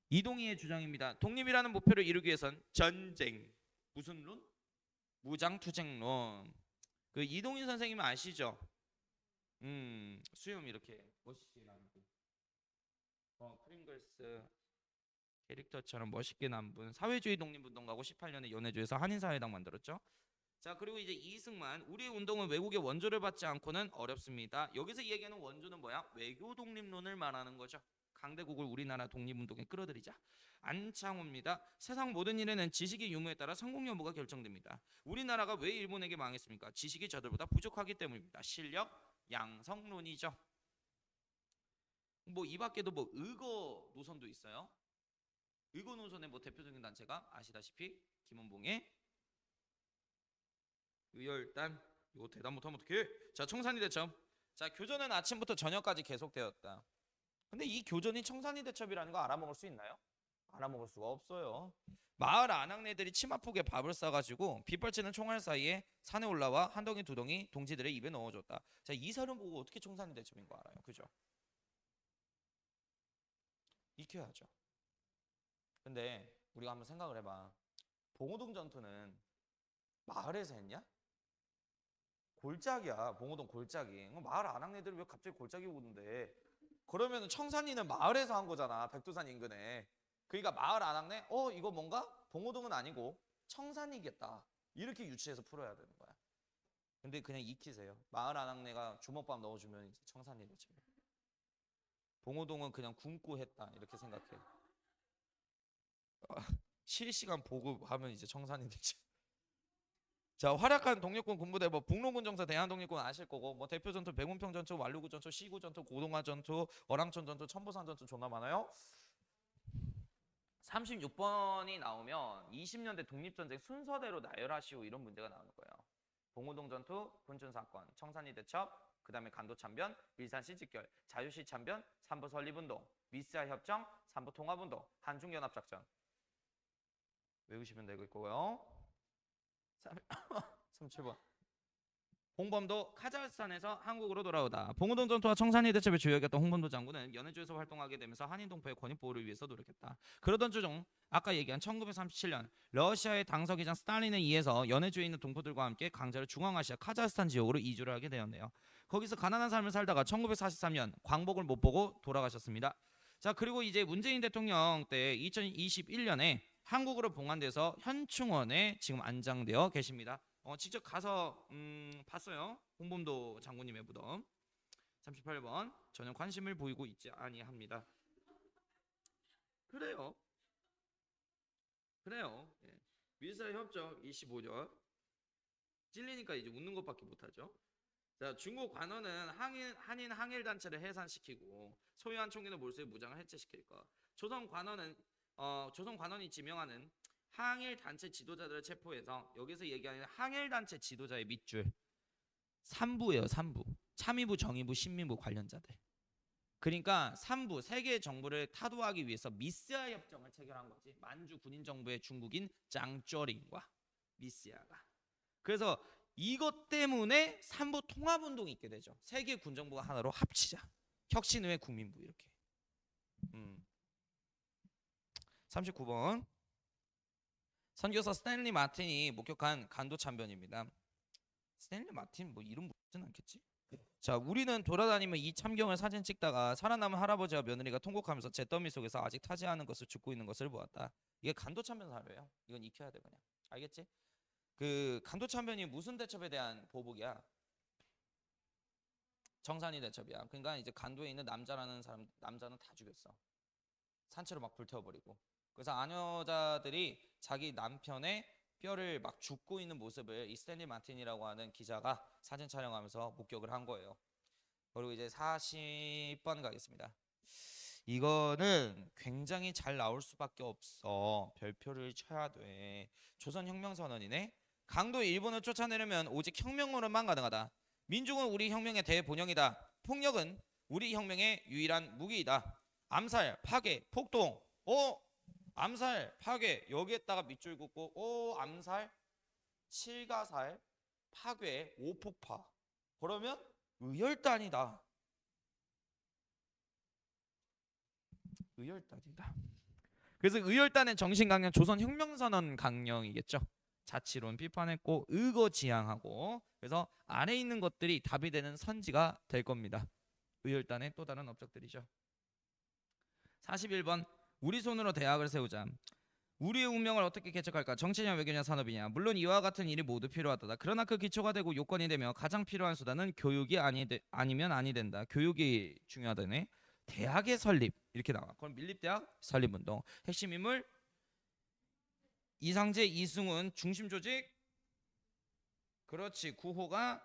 이동희의 주장입니다. 독립이라는 목표를 이루기 위해선 전쟁 무슨 론? 무장투쟁론. 그 이동희 선생님 아시죠? 수염 이렇게 멋있게 남분. 프링글스 캐릭터처럼 멋있게 남분. 사회주의 독립운동가고 18년에 연해주에서 한인사회당 만들었죠. 자, 그리고 이제 이승만, 우리의 운동은 외국의 원조를 받지 않고는 어렵습니다. 여기서 얘기하는 원조는 뭐야? 외교 독립론을 말하는 거죠. 강대국을 우리나라 독립운동에 끌어들이자. 안창호입니다. 세상 모든 일에는 지식의 유무에 따라 성공 여부가 결정됩니다. 우리나라가 왜 일본에게 망했습니까? 지식이 저들보다 부족하기 때문입니다. 실력 양성론이죠. 뭐 이 밖에도 뭐 의거 노선도 있어요. 의거 노선의 뭐 대표적인 단체가 아시다시피 김원봉의 의열단. 이거 대답 못하면 어떡해? 자, 청산리 대첩. 자, 교전은 아침부터 저녁까지 계속되었다. 근데 이 교전이 청산리 대첩이라는 거 알아먹을 수 있나요? 알아먹을 수가 없어요. 마을 아낙네들이 치마폭에 밥을 싸가지고 빗발치는 총알 사이에 산에 올라와 한 덩이 두 덩이 동지들의 입에 넣어줬다. 자, 이 사료 보고 어떻게 청산리 대첩인 거 알아요? 그죠? 익혀야죠. 근데 우리가 한번 생각을 해봐. 봉오동 전투는 마을에서 했냐? 골짜기야. 봉오동 골짜기. 마을 아낙네들이 왜 갑자기 골짜기 오는데? 그러면 청산리는 마을에서 한 거잖아. 백두산 인근에. 그러니까 마을 아낙네? 이거 뭔가 봉오동은 아니고 청산이겠다. 이렇게 유추해서 풀어야 되는 거야. 근데 그냥 익히세요. 마을 아낙네가 주먹밥 넣어주면 이제 청산리 되죠. 봉오동은 그냥 굶고 했다. 이렇게 생각해. 실시간 보급하면 이제 청산이 되죠. 자, 활약한 독립군 군부대 뭐 북로군 정사 대한독립군 아실 거고 뭐 대표 전투 백운평 전투 완루구 전투 시구 전투 고동화 전투 어랑천 전투 천보산 전투 존나 많아요. 36번이 나오면 20년대 독립전쟁 순서대로 나열하시오 이런 문제가 나오는 거예요. 봉오동 전투, 군춘 사건, 청산리 대첩, 그 다음에 간도 참변, 밀산시 직결, 자유시 참변, 삼부 설립운동, 미스아 협정, 삼부 통합운동, 한중 연합작전. 외우시면 될 거고요. 37번. 홍범도 카자흐스탄에서 한국으로 돌아오다. 봉오동 전투와 청산리 대첩의 주역이었던 홍범도 장군은 연해주에서 활동하게 되면서 한인 동포의 권익 보호를 위해서 노력했다. 그러던 중 아까 얘기한 1937년 러시아의 당서기장 스탈린에 의해서 연해주에 있는 동포들과 함께 강제로 중앙아시아 카자흐스탄 지역으로 이주를 하게 되었네요. 거기서 가난한 삶을 살다가 1943년 광복을 못 보고 돌아가셨습니다. 자, 그리고 이제 문재인 대통령 때 2021년에 한국으로 봉환돼서 현충원에 지금 안장되어 계십니다. 직접 가서 봤어요. 홍범도 장군님의 무덤. 38번. 전혀 관심을 보이고 있지 아니합니다. 그래요. 예. 밀사의 협정 25절. 찔리니까 이제 웃는 것밖에 못하죠. 자, 중국 관원은 한인 항일 단체를 해산시키고 소유한 총기는 몰수의 무장을 해체시킬 것. 조선 관원이 지명하는 항일 단체 지도자들을 체포해서 여기서 얘기하는 항일 단체 지도자의 밑줄 3부예요. 3부. 참의부, 정의부, 신민부 관련자들. 그러니까 3부 세계 정부를 타도하기 위해서 미스아 협정을 체결한 거지. 만주 군인 정부의 중국인 짱쩌링과 미스아가. 그래서 이것 때문에 3부 통합운동이 있게 되죠. 세계 군정부가 하나로 합치자. 혁신의 국민부 이렇게. 39번. 선교사 스탠리 마틴이 목격한 간도 참변입니다. 스탠리 마틴 뭐 이름 묻진 않겠지? 자, 우리는 돌아다니며 이 참경을 사진 찍다가 살아남은 할아버지와 며느리가 통곡하면서 잿더미 속에서 아직 타지 않은 것을 죽고 있는 것을 보았다. 이게 간도 참변 사료예요. 이건 익혀야 돼 그냥. 알겠지? 그 간도 참변이 무슨 대첩에 대한 보복이야? 청산리 대첩이야. 그러니까 이제 간도에 있는 남자라는 사람 남자는 다 죽였어. 산채로 막 불태워버리고. 그래서 아녀자들이 자기 남편의 뼈를 막 줍고 있는 모습을 이 스탠리 마틴이라고 하는 기자가 사진 촬영하면서 목격을 한 거예요. 그리고 이제 40번 가겠습니다. 이거는 굉장히 잘 나올 수밖에 없어. 별표를 쳐야 돼. 조선혁명선언이네. 강도 일본을 쫓아내려면 오직 혁명으로만 가능하다. 민중은 우리 혁명의 대본영이다. 폭력은 우리 혁명의 유일한 무기이다. 암살, 파괴, 폭동. 암살, 파괴. 여기에다가 밑줄 긋고 암살, 칠가살, 파괴, 오폭파. 그러면 의열단이다. 의열단이다. 그래서 의열단의 정신 강령 조선혁명선언 강령이겠죠. 자치론 비판했고 의거지향하고 그래서 안에 있는 것들이 답이 되는 선지가 될 겁니다. 의열단의 또 다른 업적들이죠. 41번. 우리 손으로 대학을 세우자. 우리의 운명을 어떻게 개척할까? 정치냐 외교냐 산업이냐. 물론 이와 같은 일이 모두 필요하다. 그러나 그 기초가 되고 요건이 되며 가장 필요한 수단은 교육이 아니면 아니 된다. 교육이 중요하다네. 대학의 설립 이렇게 나와. 그럼 밀립대학 설립운동. 핵심 인물 이상재, 이승훈 중심 조직. 그렇지. 구호가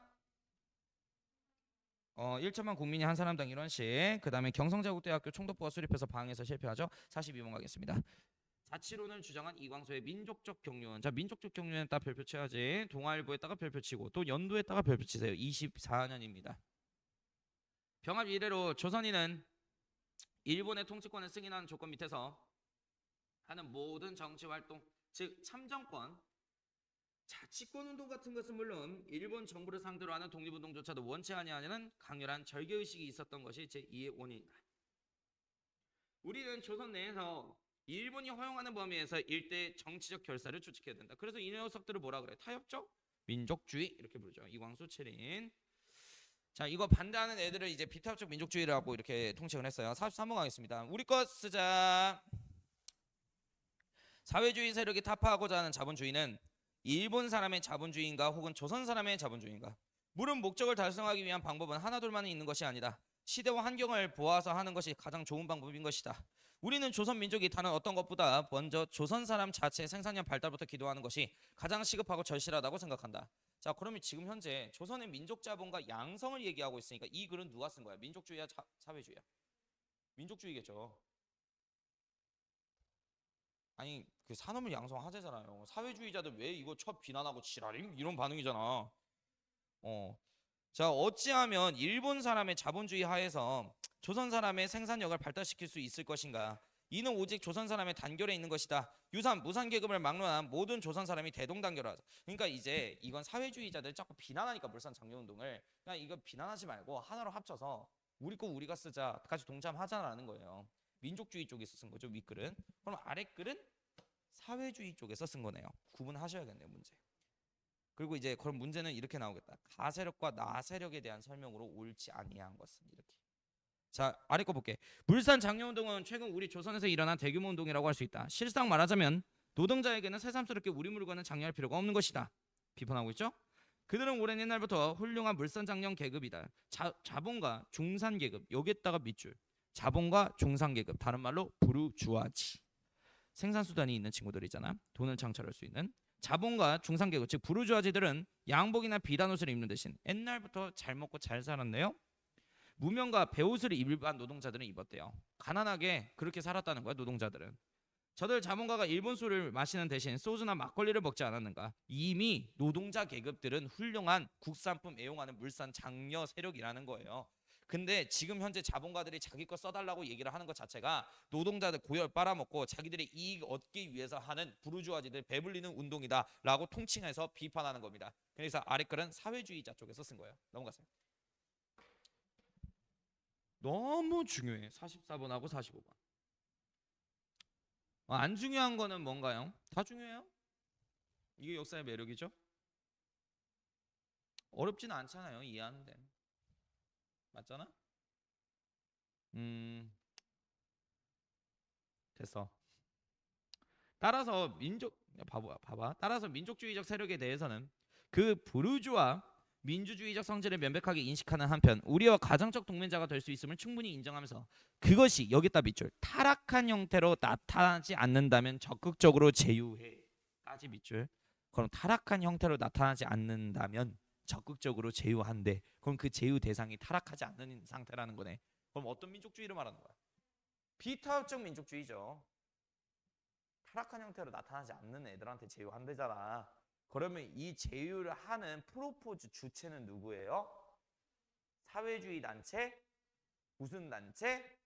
1천만 국민이 한 사람당 이런 식. 그 다음에 경성제국대학교 총독부가 수립해서 방해에서 실패하죠. 42번 가겠습니다. 자치론을 주장한 이광소의 민족적 경륜. 자, 민족적 경륜에다가 별표 쳐야지. 동아일보에다가 별표 치고 또 연도에다가 별표 치세요. 24년입니다. 병합 이래로 조선인은 일본의 통치권을 승인하는 조건 밑에서 하는 모든 정치 활동, 즉 참정권, 자치권 운동 같은 것은 물론 일본 정부를 상대로 하는 독립운동조차도 원치 아니하는 강렬한 절개의식이 있었던 것이 제2의 원인이다. 우리는 조선 내에서 일본이 허용하는 범위에서 일대 정치적 결사를 추측해야 된다. 그래서 이 녀석들을 뭐라 그래? 타협적 민족주의 이렇게 부르죠. 이광수, 채린. 자, 이거 반대하는 애들을 이제 비타협적 민족주의라고 이렇게 통칭을 했어요. 43번 가겠습니다. 우리 것 쓰자. 사회주의 세력이 타파하고자 하는 자본주의는 일본 사람의 자본주의인가 혹은 조선 사람의 자본주의인가? 물은 목적을 달성하기 위한 방법은 하나둘만은 있는 것이 아니다. 시대와 환경을 보아서 하는 것이 가장 좋은 방법인 것이다. 우리는 조선 민족이 다른 어떤 것보다 먼저 조선 사람 자체의 생산력 발달부터 기도하는 것이 가장 시급하고 절실하다고 생각한다. 자, 그러면 지금 현재 조선의 민족 자본과 양성을 얘기하고 있으니까 이 글은 누가 쓴 거야? 민족주의야, 사회주의야? 민족주의겠죠. 아니 그 산업을 양성하재잖아요. 사회주의자들 왜 이거 첫 비난하고 지랄임? 이런 반응이잖아. 자, 어찌하면 일본 사람의 자본주의 하에서 조선 사람의 생산력을 발달시킬 수 있을 것인가? 이는 오직 조선 사람의 단결에 있는 것이다. 유산 무산 계급을 막론한 모든 조선 사람이 대동단결하자. 그러니까 이제 이건 사회주의자들 자꾸 비난하니까 물산 장려운동을 그냥 이거 비난하지 말고 하나로 합쳐서 우리 거 우리가 쓰자 같이 동참하자라는 거예요. 민족주의 쪽에서 쓴 거죠, 윗글은. 그럼 아랫글은 사회주의 쪽에서 쓴 거네요. 구분하셔야겠네요, 문제. 그리고 이제 그럼 문제는 이렇게 나오겠다. 가세력과 나세력에 대한 설명으로 옳지 아니한 것은 이렇게. 자, 아래 거 볼게. 물산 장려운동은 최근 우리 조선에서 일어난 대규모 운동이라고 할 수 있다. 실상 말하자면 노동자에게는 새삼스럽게 우리 물건을 장려할 필요가 없는 것이다. 비판하고 있죠? 그들은 오랜 옛날부터 훌륭한 물산 장려 계급이다. 자본가 중산 계급 여기에다가 밑줄. 자본가 중산 계급 다른 말로 부르주아지. 생산 수단이 있는 친구들이잖아. 돈을 창출할 수 있는. 자본가 중산 계급 즉 부르주아지들은 양복이나 비단 옷을 입는 대신 옛날부터 잘 먹고 잘 살았네요. 무명과 배옷을 일반 노동자들은 입었대요. 가난하게 그렇게 살았다는 거야, 노동자들은. 저들 자본가가 일본 술을 마시는 대신 소주나 막걸리를 먹지 않았는가? 이미 노동자 계급들은 훌륭한 국산품 애용하는 물산 장려 세력이라는 거예요. 근데 지금 현재 자본가들이 자기 거 써달라고 얘기를 하는 것 자체가 노동자들 고열 빨아먹고 자기들의 이익 얻기 위해서 하는 부르주아지들 배불리는 운동이다라고 통칭해서 비판하는 겁니다. 그래서 아래 글은 사회주의자 쪽에서 쓴 거예요. 넘어가세요. 너무 중요해. 44번하고 45번. 안 중요한 거는 뭔가요? 다 중요해요. 이게 역사의 매력이죠. 어렵지는 않잖아요. 이해하는 데는. 맞잖아? 됐어. 따라서 봐봐. 따라서 민족주의적 세력에 대해서는 그 부르주아 민주주의적 성질을 명백하게 인식하는 한편 우리와 가정적 동맹자가 될 수 있음을 충분히 인정하면서 그것이 여기다 밑줄 타락한 형태로 나타나지 않는다면 적극적으로 제휴해. 까지 밑줄. 그럼 타락한 형태로 나타나지 않는다면 적극적으로 제휴한대. 그럼 그 제휴 대상이 타락하지 않는 상태라는 거네. 그럼 어떤 민족주의를 말하는 거야? 비타협적 민족주의죠. 타락한 형태로 나타나지 않는 애들한테 제휴한대잖아. 그러면 이 제휴를 하는 프로포즈 주체는 누구예요? 사회주의 단체? 무슨 단체?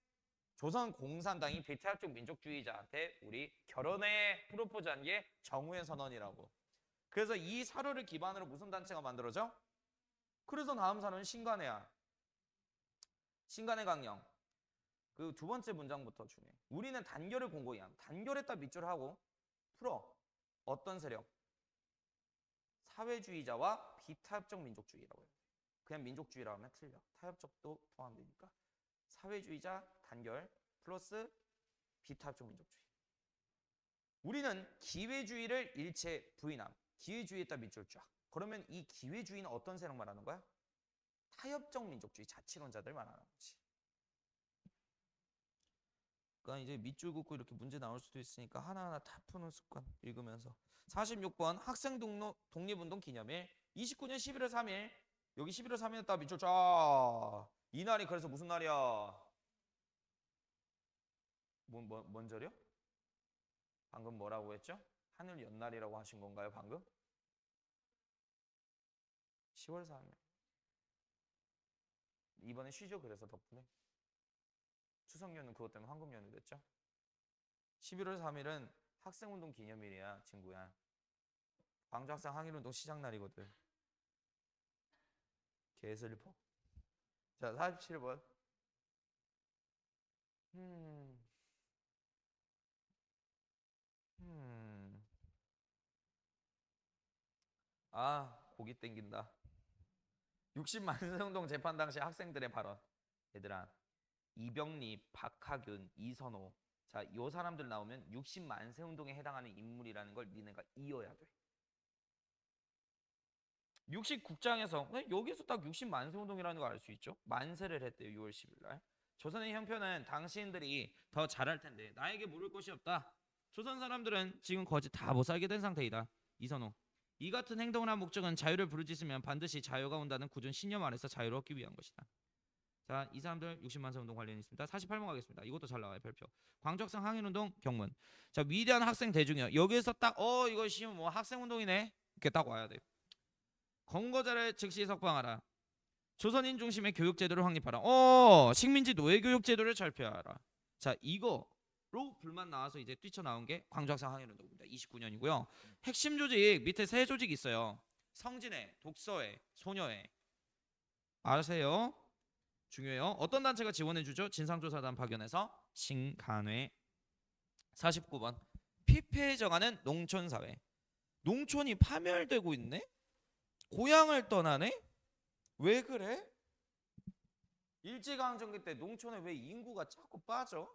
조선공산당이 비타협적 민족주의자한테 우리 결혼에 프로포즈한 게 정우의 선언이라고. 그래서 이 사료를 기반으로 무슨 단체가 만들어져? 그래서 다음 사료는 신간회야. 신간회 강령. 그 두 번째 문장부터 중요해. 우리는 단결을 공고히 함. 단결했다 밑줄하고 풀어. 어떤 세력? 사회주의자와 비타협적 민족주의라고 해요. 그냥 민족주의라고 하면 틀려. 타협적도 포함되니까. 사회주의자 단결 플러스 비타협적 민족주의. 우리는 기회주의를 일체 부인함. 기회주의에다 밑줄 쫙. 그러면 이 기회주의는 어떤 세력 말하는 거야? 타협적 민족주의 자치론자들 말하는 거지. 그러니까 이제 밑줄 긋고 이렇게 문제 나올 수도 있으니까 하나하나 다 푸는 습관 읽으면서. 46번 학생 독립운동 기념일 29년 11월 3일. 여기 11월 3일에다 밑줄 쫙. 이날이 그래서 무슨 날이야? 뭔 절이요? 방금 뭐라고 했죠? 하늘 연날이라고 하신 건가요 방금? 10월 4일. 이번에 쉬죠. 그래서 덕분에 추석 연휴 그것 때문에 황금 연휴 됐죠. 11월 3일은 학생운동 기념일이야 친구야. 광주 학생 항일운동 시작 날이거든. 개슬퍼. 자 47번. 음. 아 고기 땡긴다. 60만 세운동 재판 당시 학생들의 발언. 얘들아 이병리, 박하균, 이선호. 자, 요 사람들 나오면 60만 세운동에 해당하는 인물이라는 걸 니네가 이어야 돼. 60국장에서 여기서 딱 60만 세운동이라는 걸 알 수 있죠. 만세를 했대요. 6월 10일 날. 조선의 형편은 당신들이 더 잘할 텐데 나에게 물을 곳이 없다. 조선 사람들은 지금 거의 다 못 살게 된 상태이다. 이선호. 이 같은 행동을 한 목적은 자유를 부르짖으면 반드시 자유가 온다는 굳은 신념 아래서 자유를 얻기 위한 것이다. 자, 이 사람들 60만 세 운동 관련이 있습니다. 48번 가겠습니다. 이것도 잘 나와요. 별표. 광주 학생 항일 운동 경문. 자, 위대한 학생 대중이요. 여기에서 딱 이거 시험 뭐 학생 운동이네. 이렇게 딱 와야 돼. 권고자를 즉시 석방하라. 조선인 중심의 교육 제도를 확립하라. 식민지 노예 교육 제도를 철폐하라. 자, 이거로 불만 나와서 이제 뛰쳐나온 게 광주 학생 항일 운동입니다. 29년이고요. 핵심 조직 밑에 세 조직 있어요. 성진회, 독서회, 소녀회. 아세요? 중요해요. 어떤 단체가 지원해주죠? 진상조사단 파견해서 신간회. 49번 피폐해져가는 농촌사회. 농촌이 파멸되고 있네? 고향을 떠나네? 왜 그래? 일제강점기 때 농촌에 왜 인구가 자꾸 빠져?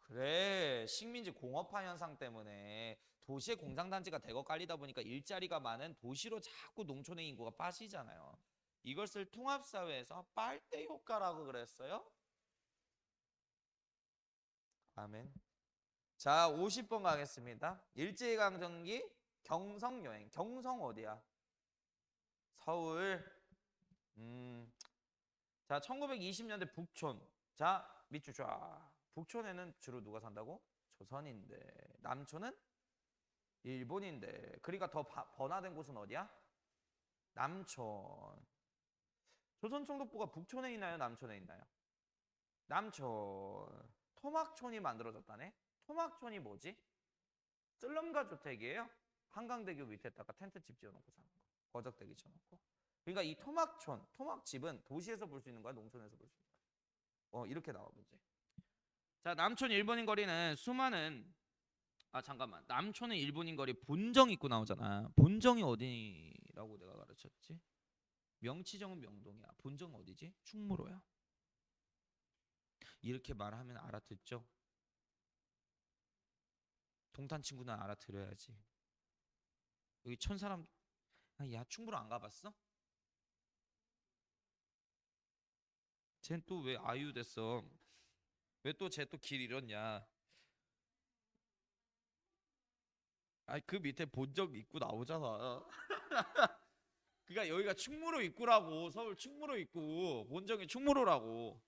그래, 식민지 공업화 현상 때문에 도시의 공장단지가 대거 깔리다 보니까 일자리가 많은 도시로 자꾸 농촌의 인구가 빠지잖아요. 이것을 통합사회에서 빨대 효과라고 그랬어요. 아멘. 자, 50번 가겠습니다. 일제강점기 경성여행. 경성 어디야? 서울. 자, 1920년대 북촌. 자, 밑줄 쫙. 북촌에는 주로 누가 산다고? 조선인데. 남촌은 일본인데. 그러니까 더 번화된 곳은 어디야? 남촌. 조선총독부가 북촌에 있나요? 남촌에 있나요? 남촌. 토막촌이 만들어졌다네. 토막촌이 뭐지? 쓸럼가 주택이에요. 한강대교 밑에다가 텐트집 지어놓고 사는 거. 거적대기 쳐놓고. 그러니까 이 토막촌, 토막집은 도시에서 볼 수 있는 거야? 농촌에서 볼 수 있는 거야? 이렇게 나와 문제. 자, 남촌 일본인 거리는 수많은 잠깐만. 남촌의 일본인 거리 본정 입구 나오잖아. 본정이 어디라고 내가 가르쳤지? 명치정은 명동이야. 본정 어디지? 충무로야. 이렇게 말하면 알아듣죠? 동탄 친구는 알아들어야지. 여기 촌 사람 야 충무로 안 가봤어? 쟨 또 왜 아유 됐어? 왜 또 쟤 또 길 잃었냐? 아니 그 밑에 본적 입구 나오잖아. 그러니까 여기가 충무로 입구라고. 서울 충무로 입구. 본정이 충무로라고.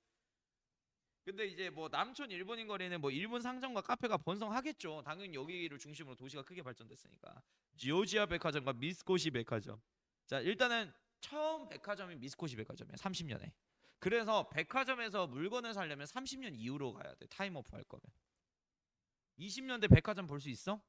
근데 이제 뭐 남촌 일본인 거리는 뭐 일본 상점과 카페가 번성하겠죠. 당연히 여기를 중심으로 도시가 크게 발전됐으니까. 지오지아 백화점과 미스코시 백화점. 자, 일단은 처음 백화점이 미스코시 백화점이야. 30년에. 그래서 백화점에서 물건을 사려면 30년 이후로 가야 돼. 타임오프 할 거면. 20년대 백화점 볼 수 있어?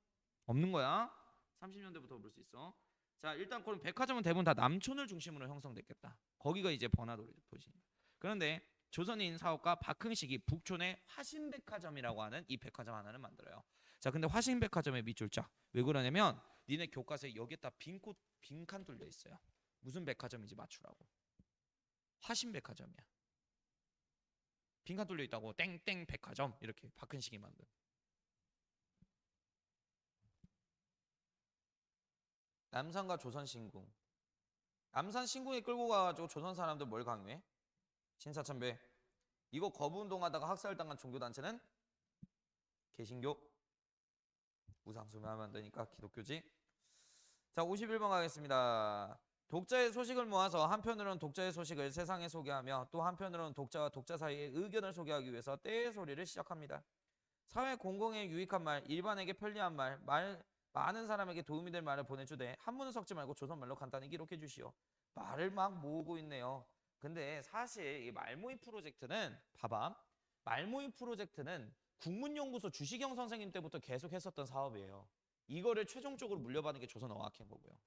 없는 거야. 30년대부터 볼 수 있어. 자, 일단 그럼 백화점은 대부분 다 남촌을 중심으로 형성됐겠다. 거기가 이제 번화도리 도시입니다. 그런데 조선인 사업가 박흥식이 북촌에 화신백화점이라고 하는 이 백화점 하나를 만들어요. 자, 근데 화신백화점의 밑줄 쫙. 왜 그러냐면 니네 교과서에 여기에다 빈칸 뚫려 있어요. 무슨 백화점인지 맞추라고. 화신백화점이야. 빈칸 뚫려 있다고 땡땡 백화점 이렇게 박근식이 만든. 남산과 조선 신궁. 남산 신궁에 끌고 가가지고 조선 사람들 뭘 강요해? 신사참배. 이거 거부운동하다가 학살당한 종교단체는 개신교. 우상숭배하면 안 되니까 기독교지. 자, 51번 가겠습니다. 독자의 소식을 모아서 한편으로는 독자의 소식을 세상에 소개하며 또 한편으로는 독자와 독자 사이의 의견을 소개하기 위해서 때의 소리를 시작합니다. 사회 공공에 유익한 말, 일반에게 편리한 말, 많은 사람에게 도움이 될 말을 보내주되 한문을 섞지 말고 조선말로 간단히 기록해 주시오. 말을 막 모으고 있네요. 근데 사실 이 말모임 프로젝트는 봐봐. 말모임 프로젝트는 국문연구소 주시경 선생님 때부터 계속 했었던 사업이에요. 이거를 최종적으로 물려받은 게 조선어학회인 거고요.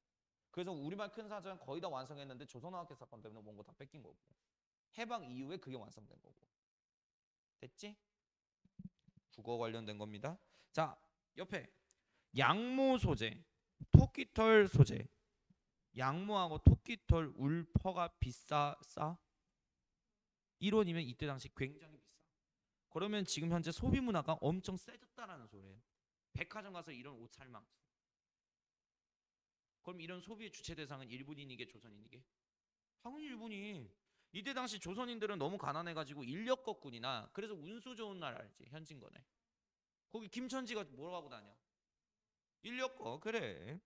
그래서 우리말 큰 사전 거의 다 완성했는데 조선어학회 사건 때문에 원고 다 뺏긴 거고. 해방 이후에 그게 완성된 거고. 됐지? 국어 관련된 겁니다. 자, 옆에 양모 소재, 토끼털 소재. 양모하고 토끼털 울퍼가 비싸 싸? 1원이면 이때 당시 굉장히 비싸. 그러면 지금 현재 소비 문화가 엄청 세졌다라는 소리예요. 백화점 가서 이런 옷 살 만큼. 그럼 이런 소비의 주체 대상은 일본인이게 조선인이게? 당연히 일본인. 이때 당시 조선인들은 너무 가난해가지고 인력거꾼이나 그래서 운수 좋은 날 알지? 현진거네. 거기 김천지가 뭐라고 하고 다녀? 인력거 그래.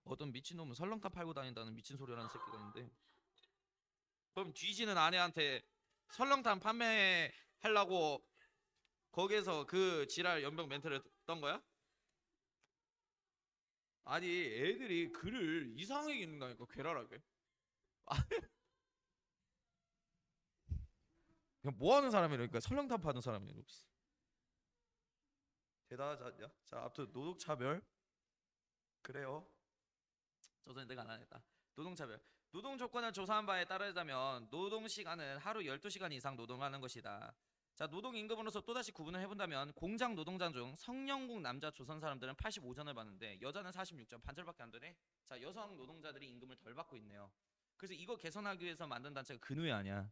어떤 미친놈은 설렁탕 팔고 다닌다는 미친 소리라는 새끼가 있는데 그럼 뒤지는 아내한테 설렁탕 판매하려고 거기에서 그 지랄 연병 멘트를 떤 거야? 아니 애들이 글을 이상하게 읽는다니까 괴랄하게. 그냥 뭐 하는 사람이라니까 설렁탕 파는 사람이 혹시 대단하지 않냐? 자, 아무튼 노동차별 그래요. 조선인들가 안 하겠다. 노동차별. 노동 조건을 조사한 바에 따르자면 노동 시간은 하루 12시간 이상 노동하는 것이다. 자, 노동 임금으로서 또다시 구분을 해본다면 공장 노동자 중 성년공 남자 조선 사람들은 85전을 받는데 여자는 46전 반절밖에 안 되네. 자, 여성 노동자들이 임금을 덜 받고 있네요. 그래서 이거 개선하기 위해서 만든 단체가 근우회 아니야.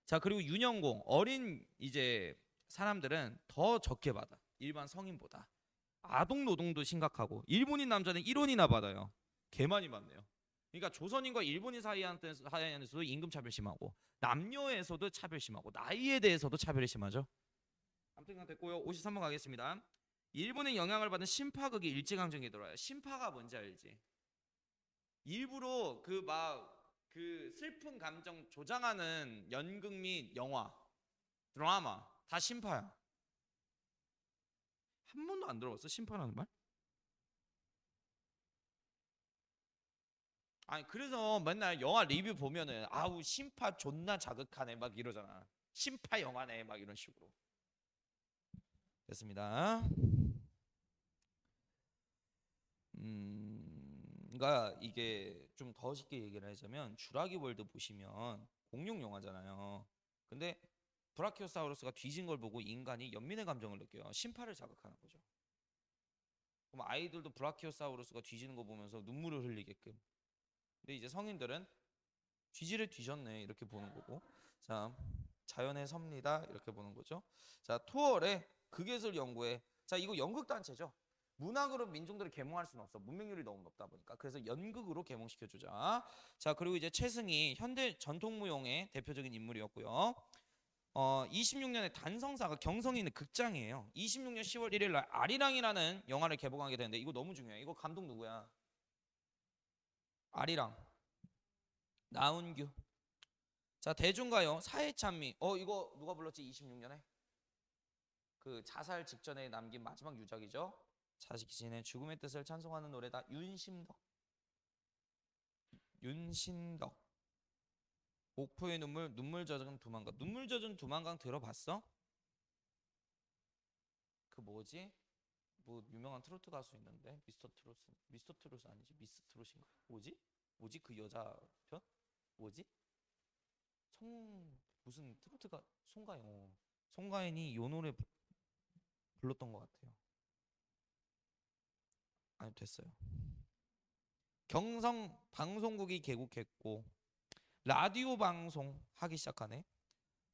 자, 그리고 유년공 어린 이제 사람들은 더 적게 받아. 일반 성인보다. 아동 노동도 심각하고 일본인 남자는 1원이나 받아요. 개 많이 받네요. 그러니까 조선인과 일본인 사이에서도 임금 차별 심하고 남녀에서도 차별 심하고 나이에 대해서도 차별이 심하죠. 아무튼 됐고요. 53번 가겠습니다. 일본의 영향을 받은 신파극이 일제강점기에 들어와요. 신파가 뭔지 알지? 일부러 그 슬픈 감정 조장하는 연극 및 영화, 드라마 다 신파야. 한 번도 안 들어봤어? 신파라는 말? 아니 그래서 맨날 영화 리뷰 보면은 아우 신파 존나 자극하네 막 이러잖아. 신파 영화네 막 이런 식으로. 됐습니다. 그러니까 이게 좀 더 쉽게 얘기를 하자면 주라기 월드 보시면 공룡 영화잖아요. 근데 브라키오사우루스가 뒤진 걸 보고 인간이 연민의 감정을 느껴요. 신파를 자극하는 거죠. 그럼 아이들도 브라키오사우루스가 뒤지는 거 보면서 눈물을 흘리게끔. 근데 이제 성인들은 뒤지를 뒤졌네 이렇게 보는 거고. 자, 자연의 섭니다 이렇게 보는 거죠. 자, 토월의 극예술 연구회. 자, 이거 연극 단체죠. 문학으로 민중들을 계몽할 수는 없어. 문맹률이 너무 높다 보니까. 그래서 연극으로 계몽시켜 주자. 자, 그리고 이제 최승희 현대 전통무용의 대표적인 인물이었고요. 26년에 단성사가 경성에 있는 극장이에요. 26년 10월 1일 날 아리랑이라는 영화를 개봉하게 되는데 이거 너무 중요해. 이거 감독 누구야? 아리랑. 나운규. 자, 대중가요 사회찬미. 이거 누가 불렀지? 26년에 그 자살 직전에 남긴 마지막 유작이죠. 자신의 죽음의 뜻을 찬송하는 노래다. 윤심덕. 윤신덕. 옥포의 눈물 젖은 두만강. 눈물 젖은 두만강 들어봤어? 그 뭐지? 뭐 유명한 트로트 가수 있는데 미스터 트롯 아니지? 미스 트롯인가? 뭐지 그 여자 편? 뭐지? 무슨 트로트가 송가인이 요 노래 불렀던 것 같아요. 아니 됐어요. 경성 방송국이 개국했고 라디오 방송 하기 시작하네.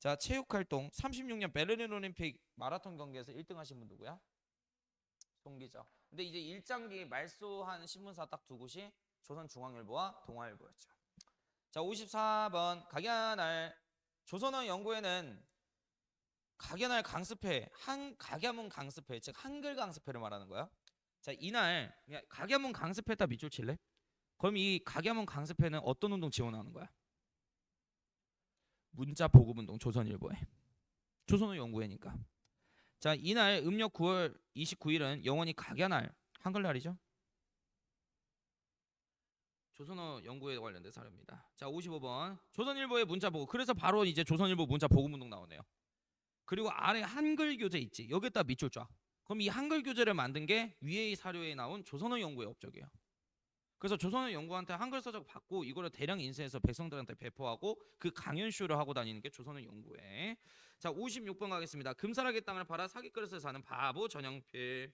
자, 체육 활동 36년 베를린 올림픽 마라톤 경기에서 1등 하신 분 누구야? 송기죠. 근데 이제 일장기 말소한 신문사 딱 두 곳이 조선중앙일보와 동아일보였죠. 자, 54번 각야날 조선어 연구에는 각야날 강습회, 각야문 강습회, 즉 한글 강습회를 말하는 거야. 자, 이날 각야문 강습회다 밑줄 칠래? 그럼 이 각야문 강습회는 어떤 운동 지원하는 거야? 문자 보급 운동 조선일보에. 조선어 연구회니까. 자, 이날 음력 9월 29일은 영원히 각야날 한글날이죠. 조선어 연구에 관련된 사례입니다. 자, 55번 조선일보의 문자 보급. 그래서 바로 이제 조선일보 문자 보급 운동 나오네요. 그리고 아래 한글 교재 있지. 여기다 밑줄 쫙. 그럼 이 한글 교재를 만든 게 위의 사료에 나온 조선어 연구의 업적이에요. 그래서 조선어 연구한테 한글 서적 받고 이거를 대량 인쇄해서 백성들한테 배포하고 그 강연쇼를 하고 다니는 게 조선어 연구회. 자, 56번 가겠습니다. 금사라기 땅을 팔아 사기그릇을 사는 바보 전영필.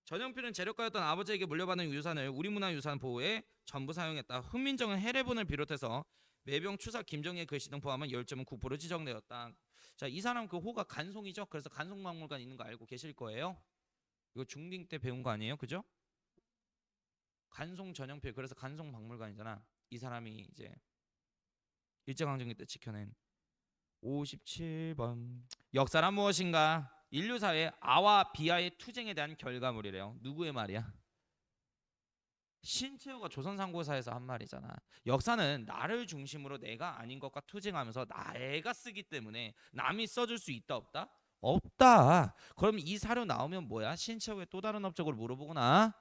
전영필은 재력가였던 아버지에게 물려받은 유산을 우리문화유산 보호에 전부 사용했다. 훈민정음 해례본을 비롯해서 매병 추사 김정희의 글씨 등 포함한 10점은 국보로 지정되었다. 자, 이 사람 그 호가 간송이죠. 그래서 간송박물관 있는 거 알고 계실 거예요. 이거 중딩 때 배운 거 아니에요, 그죠? 간송 전영필. 그래서 간송박물관이잖아. 이 사람이 이제 일제강점기 때 지켜낸. 57번 역사란 무엇인가? 인류사의 아와 비아의 투쟁에 대한 결과물이래요. 누구의 말이야? 신채호가 조선상고사에서 한 말이잖아. 역사는 나를 중심으로 내가 아닌 것과 투쟁하면서 나애가 쓰기 때문에 남이 써줄 수 있다 없다? 없다. 그럼 이 사료 나오면 뭐야? 신채호의 또 다른 업적을 물어보거나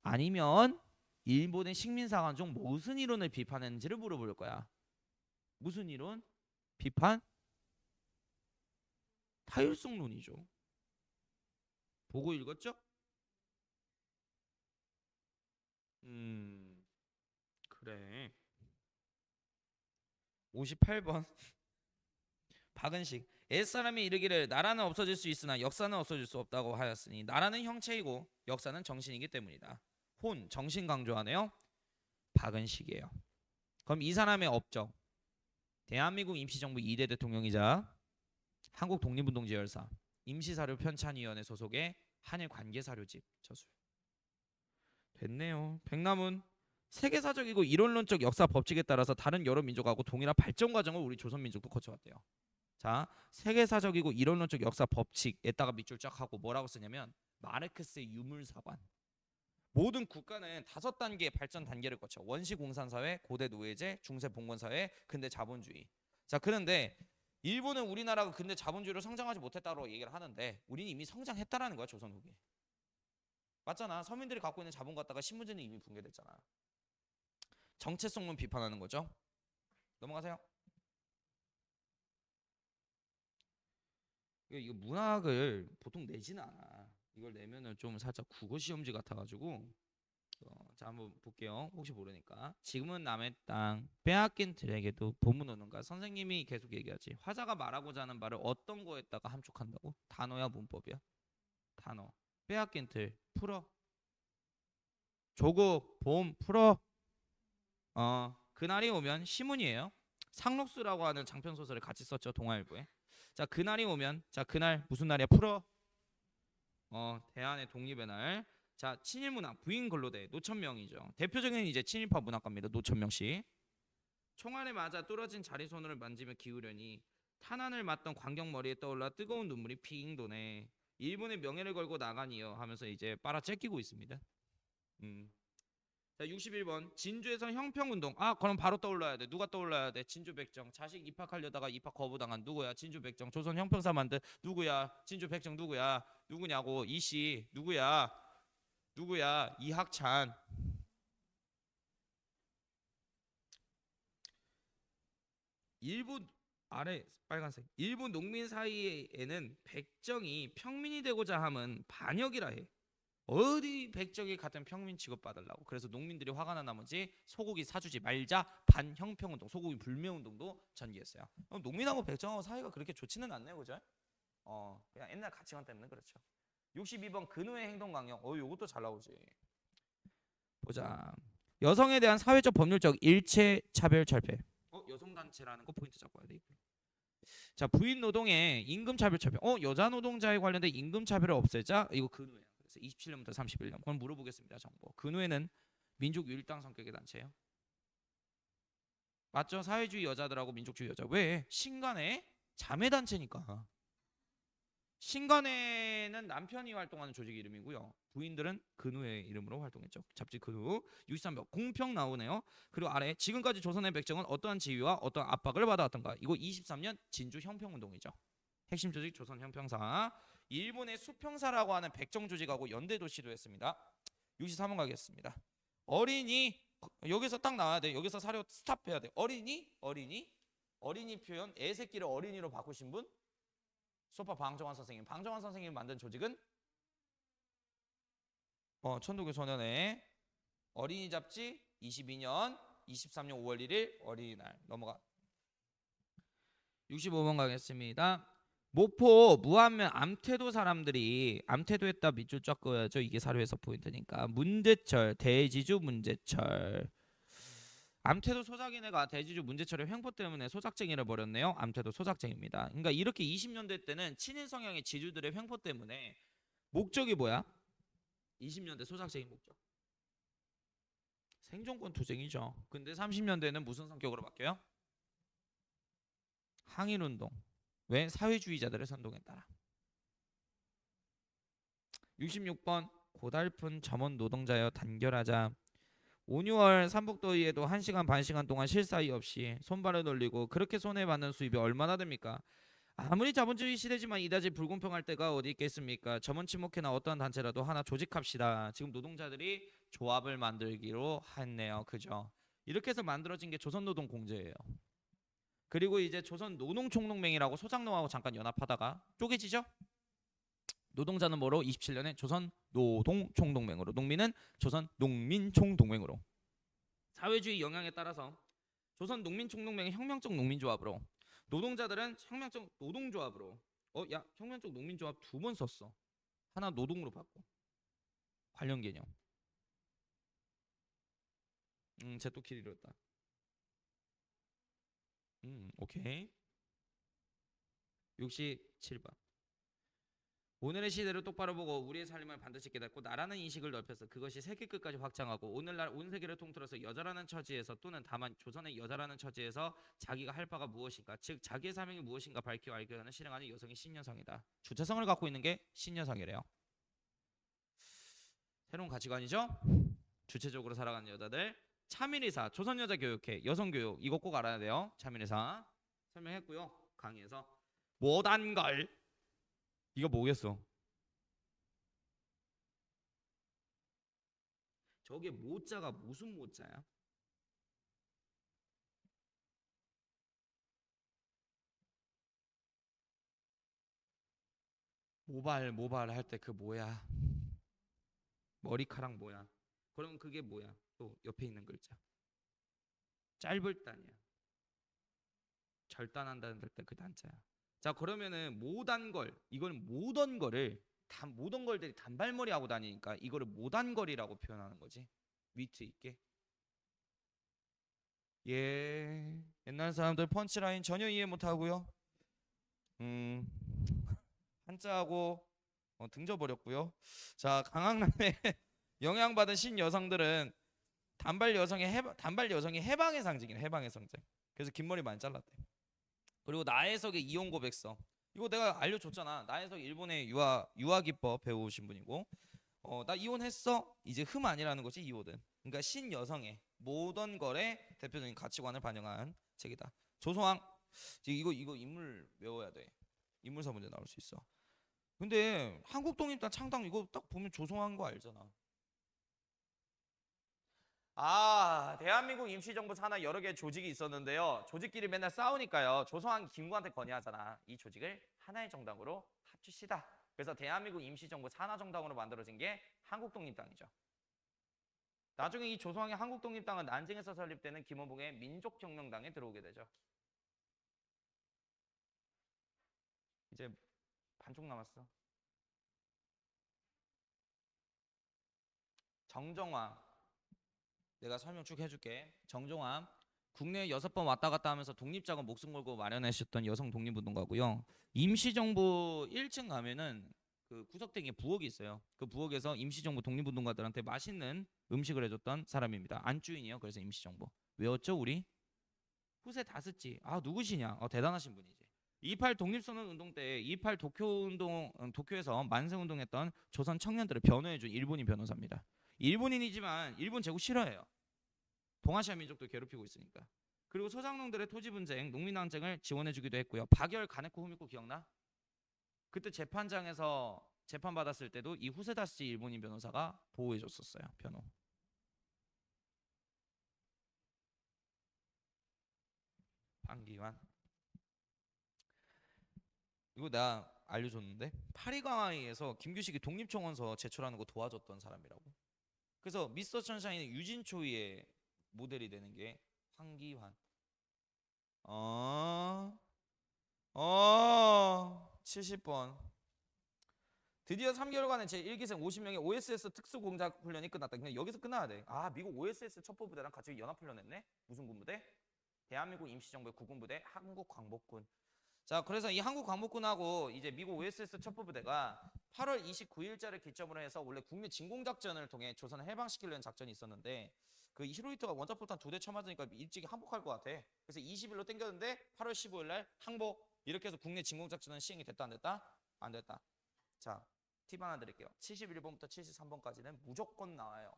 아니면 일본의 식민사관중 무슨 이론을 비판했는지를 물어볼 거야. 무슨 이론? 비판? 타율성론이죠. 보고 읽었죠? 그래. 58번 박은식. 옛사람이 이르기를 나라는 없어질 수 있으나 역사는 없어질 수 없다고 하였으니 나라는 형체이고 역사는 정신이기 때문이다. 혼, 정신 강조하네요. 박은식이에요. 그럼 이 사람의 업적. 대한민국 임시정부 2대 대통령이자 한국 독립운동지 열사, 임시사료 편찬위원회 소속의 한일 관계사료집 저술. 됐네요. 백남은 세계사적이고 이론론적 역사 법칙에 따라서 다른 여러 민족하고 동일한 발전 과정을 우리 조선민족도 거쳐왔대요. 자, 세계사적이고 이론론적 역사 법칙에다가 밑줄 쫙 하고 뭐라고 쓰냐면 마르크스의 유물사관. 모든 국가는 5단계의 발전 단계를 거쳐. 원시공산사회, 고대 노예제, 중세 봉건사회, 근대 자본주의. 자, 그런데 일본은 우리나라가 근대 자본주의로 성장하지 못했다고 얘기를 하는데 우리는 이미 성장했다라는 거야. 조선 후기. 맞잖아. 서민들이 갖고 있는 자본 갖다가 신분제는 이미 붕괴됐잖아. 정체성론 비판하는 거죠. 넘어가세요. 이거 문학을 보통 내지는 않아. 이걸 내면은 좀 살짝 국어 시험지 같아가지고. 자, 한번 볼게요. 혹시 모르니까. 지금은 남의 땅 빼앗긴 들에게도 봄은 오는가. 선생님이 계속 얘기하지. 화자가 말하고자 하는 말을 어떤 거에다가 함축한다고? 단어야 문법이야? 단어. 빼앗긴 들 풀어. 조국 봄 풀어. 그날이 오면 시문이에요. 상록수라고 하는 장편 소설을 같이 썼죠. 동아일보에. 자, 그날이 오면, 자, 그날 무슨 날이야? 풀어. 대한의 독립의 날. 자, 친일문학 부인 근로대 노천명이죠. 대표적인 이제 친일파 문학가입니다. 노천명 씨. 총알에 맞아 뚫어진 자리 손을 만지며 기우려니 탄환을 맞던 광경 머리에 떠올라 뜨거운 눈물이 핑 도네. 일본의 명예를 걸고 나가니요 하면서 이제 빨아채끼고 있습니다. 자, 61번 진주에서 형평운동. 그럼 바로 떠올라야 돼. 누가 떠올라야 돼? 진주 백정. 자식 입학하려다가 입학 거부당한 누구야? 진주 백정. 조선 형평사 만든 누구야? 진주 백정 누구야? 누구냐고? 이씨 누구야? 누구야? 이학찬. 일본 아래 빨간색. 일본 농민 사이에는 백정이 평민이 되고자 함은 반역이라 해. 어디 백정이 같은 평민 취급받으려고. 그래서 농민들이 화가 난 나머지 소고기 사주지 말자 반형평운동, 소고기 불매운동도 전개했어요. 농민하고 백정하고 사이가 그렇게 좋지는 않네요, 그죠? 그냥 옛날 가치관 때문에 그렇죠. 62번 근우의 행동 강령. 요것도 잘 나오지. 보자. 여성에 대한 사회적 법률적 일체 차별 철폐. 여성 단체라는 거 포인트 잡고 와야 돼. 자, 부인 노동의 임금 차별 처벌. 여자 노동자에 관련된 임금 차별을 없애자. 이거 근후예요. 그래서 27년부터 31년. 그럼 물어보겠습니다. 정보. 근후에는 민족 유일당 성격의 단체예요. 맞죠? 사회주의 여자들하고 민족주의 여자. 왜? 신간의 자매 단체니까. 신간회는 남편이 활동하는 조직 이름이고요. 부인들은 근후의 이름으로 활동했죠. 잡지 근후. 63번 공평 나오네요. 그리고 아래 지금까지 조선의 백정은 어떠한 지위와 어떠한 압박을 받아왔던가. 이거 23년 진주 형평운동이죠. 핵심 조직 조선 형평사. 일본의 수평사라고 하는 백정 조직하고 연대도 시도했습니다. 63번 가겠습니다. 어린이 여기서 딱 나와야 돼. 여기서 사료 스탑해야 돼. 어린이 표현 애새끼를 어린이로 바꾸신 분? 소파 방정환 선생님. 방정환 선생님이 만든 조직은 천도교 소년의 어린이 잡지 22년 23년 5월 1일 어린이날. 넘어가. 65번 가겠습니다. 모포 무안면 암태도 사람들이 암태도했다 밑줄 쫙 그어야죠. 이게 사료에서 포인트니까. 문제철 대지주 문제철. 암태도 소작이네가 대지주 문제철의 횡포 때문에 소작쟁이를 벌였네요. 암태도 소작쟁입니다. 그러니까 이렇게 20년대 때는 친일 성향의 지주들의 횡포 때문에 목적이 뭐야? 20년대 소작쟁이 목적. 생존권 투쟁이죠. 근데 30년대는 무슨 성격으로 바뀌어요? 항일운동. 왜? 사회주의자들의 선동에 따라. 66번 고달픈 점원 노동자여 단결하자. 5, 6월 삼북더위에도 1시간 반 시간 동안 쉴 사이 없이 손발을 돌리고 그렇게 손해받는 수입이 얼마나 됩니까? 아무리 자본주의 시대지만 이다지 불공평할 때가 어디 있겠습니까? 점원 친목회나 어떠한 단체라도 하나 조직합시다. 지금 노동자들이 조합을 만들기로 했네요. 그죠? 이렇게 해서 만들어진 게 조선노동공제예요. 그리고 이제 조선노동총동맹이라고 소장농하고 잠깐 연합하다가 쪼개지죠? 노동자는 뭐로? 27년에 조선노동총동맹으로, 농민은 조선농민총동맹으로. 사회주의 영향에 따라서 조선농민총동맹은 혁명적 농민조합으로, 노동자들은 혁명적 노동조합으로. 야, 혁명적 농민조합 두 번 썼어. 하나 노동으로 바꿔. 관련 개념. 쟤또 길 잃었다. 오케이. 67번. 오늘의 시대를 똑바로 보고 우리의 삶을 반드시 깨닫고 나라는 인식을 넓혀서 그것이 세계 끝까지 확장하고 오늘날 온 세계를 통틀어서 여자라는 처지에서 또는 다만 조선의 여자라는 처지에서 자기가 할 바가 무엇인가, 즉 자기의 사명이 무엇인가 밝히고 알게 하는 실행하는 여성이 신여성이다. 주체성을 갖고 있는 게 신여성이래요. 새로운 가치관이죠. 주체적으로 살아가는 여자들. 차민의사, 조선여자교육회, 여성교육, 이거 꼭 알아야 돼요. 차민의사 설명했고요. 강의에서 못한걸 이거 뭐겠어? 저게 모자가 무슨 모자야? 모발 할 때 그 뭐야? 머리카락 뭐야? 그럼 그게 뭐야? 또 옆에 있는 글자. 짧을 단이야. 절단한다는 때 그 단자야. 자, 그러면은 못한 걸, 이거는 모던 거를 모던 걸들이 단발머리 하고 다니니까 이거를 못한 걸이라고 표현하는 거지. 위트 있게. 예. 옛날 사람들 펀치라인 전혀 이해 못 하고요. 한자하고 등져 버렸고요. 자, 강학남의 영향받은 신여성들은 단발 여성이 해방의 상징이에요. 해방의 상징. 그래서 긴 머리 많이 잘랐대. 그리고 나혜석의 이혼 고백서. 이거 내가 알려줬잖아. 나혜석 일본의 유아 기법 배우신 분이고, 나 이혼했어. 이제 흠 아니라는 것이 이혼은. 그러니까 신여성의 모던 걸의 대표적인 가치관을 반영한 책이다. 조소왕. 이거 인물 외워야 돼. 인물사 문제 나올 수 있어. 근데 한국독립당 창당 이거 딱 보면 조성한 거 알잖아. 대한민국 임시정부 산하 여러 개의 조직이 있었는데요. 조직끼리 맨날 싸우니까요. 조성한 김구한테 건의하잖아. 이 조직을 하나의 정당으로 합치시다. 그래서 대한민국 임시정부 산하정당으로 만들어진 게 한국독립당이죠. 나중에 이 조성왕의 한국독립당은 난징에서 설립되는 김원봉의 민족혁명당에 들어오게 되죠. 이제 반쪽 남았어. 정정화. 내가 설명 쭉 해줄게. 정정화 국내 6번 왔다 갔다 하면서 독립자금 목숨 걸고 마련하셨던 여성 독립운동가고요. 임시정부 1층 가면은 그 구석탱이에 부엌이 있어요. 그 부엌에서 임시정부 독립운동가들한테 맛있는 음식을 해줬던 사람입니다. 안주인이요. 그래서 임시정부. 외웠죠 우리? 후세 다 썼지. 아 누구시냐? 대단하신 분이지. 28 독립선언 운동 때 28 도쿄 운동 도쿄에서 만세 운동했던 조선 청년들을 변호해준 일본인 변호사입니다. 일본인이지만 일본 제국 싫어해요. 동아시아 민족도 괴롭히고 있으니까. 그리고 소장농들의 토지 분쟁, 농민 항쟁을 지원해주기도 했고요. 박열 가네코 후미코 기억나? 그때 재판장에서 재판 받았을 때도 이 후세다시 일본인 변호사가 보호해줬었어요. 변호. 판기환. 이거 내가 알려줬는데 파리강화에서 김규식이 독립청원서 제출하는 거 도와줬던 사람이라고. 그래서 미스터 천샤인의 유진초이의 모델이 되는 게 황기환. 70번. 드디어 3개월간의 제1기생 50명의 OSS 특수공작 훈련이 끝났다. 그냥 여기서 끝나야 돼. 미국 OSS 첩보부대랑 같이 연합훈련 했네? 무슨 군부대? 대한민국 임시정부의 구군부대 한국광복군. 자, 그래서 이 한국광복군하고 이제 미국 OSS 첩보부대가 8월 29일자를 기점으로 해서 원래 국내 진공작전을 통해 조선을 해방시키려는 작전이 있었는데 그 히로히토가 원자폭탄 2대 쳐맞으니까 일찍이 항복할 것 같아. 그래서 20일로 땡겼는데 8월 15일 날 항복. 이렇게 해서 국내 진공작전은 시행이 됐다 안 됐다? 안 됐다. 자, 팁 하나 드릴게요. 71번부터 73번까지는 무조건 나와요.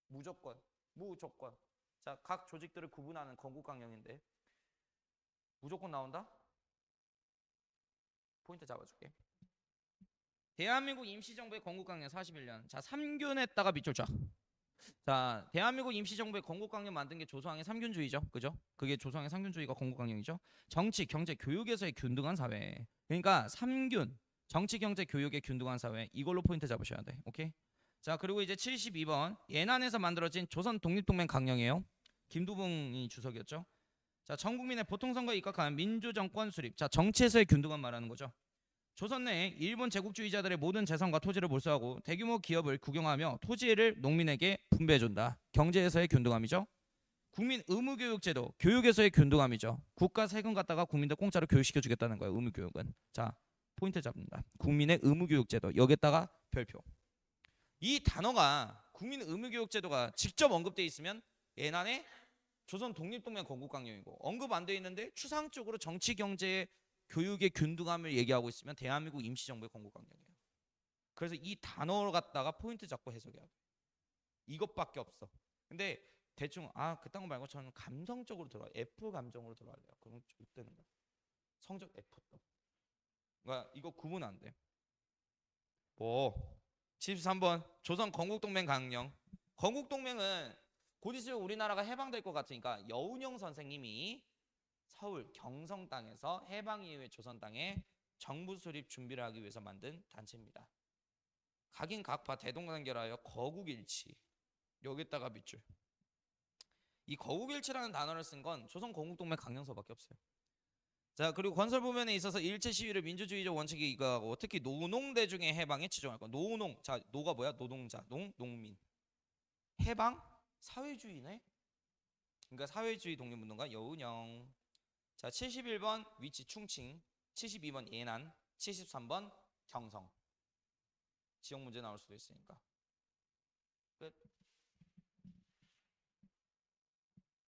무조건. 자, 각 조직들을 구분하는 건국강령인데 무조건 나온다? 포인트 잡아줄게. 대한민국 임시정부의 건국강령 41년. 자, 3균에다가 밑줄 쳐. 자, 대한민국 임시정부의 건국강령 만든 게 조소왕의 3균주의죠. 그죠? 그게 조소왕의 3균주의가 건국강령이죠. 정치, 경제, 교육에서의 균등한 사회. 그러니까 3균. 정치, 경제, 교육의 균등한 사회. 이걸로 포인트 잡으셔야 돼. 오케이? 자, 그리고 이제 72번. 예난에서 만들어진 조선 독립동맹 강령이에요. 김두봉이 주석이었죠. 자, 전 국민의 보통선거에 입각한 민주정권 수립. 자, 정치에서의 균등한 말하는 거죠. 조선 내에 일본 제국주의자들의 모든 재산과 토지를 몰수하고 대규모 기업을 국영하며 토지를 농민에게 분배해준다. 경제에서의 균등함이죠. 국민 의무교육제도, 교육에서의 균등함이죠. 국가 세금 갖다가 국민들 공짜로 교육시켜주겠다는 거예요. 의무교육은. 자, 포인트 잡는다. 국민의 의무교육제도. 여기다가 별표. 이 단어가 국민 의무교육제도가 직접 언급되어 있으면 예난에 조선 독립동맹 건국강령이고 언급 안 돼 있는데 추상적으로 정치, 경제, 교육의 균등함을 얘기하고 있으면 대한민국 임시정부의 건국강령이에요. 그래서 이 단어를 갖다가 포인트 잡고 해석해야 돼. 이것밖에 없어. 근데 대충 그딴 거 말고 저는 감성적으로 들어와. F 감정으로 들어갈래요. 그럼 X되는 거야. 성적 F 또. 그러니까 이거 구분 안 돼. 73번 조선 건국동맹 강령. 건국동맹은 곧 있으면 우리나라가 해방될 것 같으니까 여운형 선생님이 서울 경성 땅에서 해방 이후의 조선 땅에 정부 수립 준비를 하기 위해서 만든 단체입니다. 각인 각파 대동단결하여 거국일치. 여기다가 밑줄. 이 거국일치라는 단어를 쓴 건 조선 건국동맹 강령서밖에 없어요. 자, 그리고 건설 부면에 있어서 일체 시위를 민주주의적 원칙에 이거하고 특히 노농대중의 해방에 치중할 거. 노농. 자, 노가 뭐야? 노동자, 농민. 해방? 사회주의네. 그러니까 사회주의 독립운동가 여운형. 자, 71번 위치 충칭, 72번 예난, 73번 경성. 지역 문제 나올 수도 있으니까. 끝.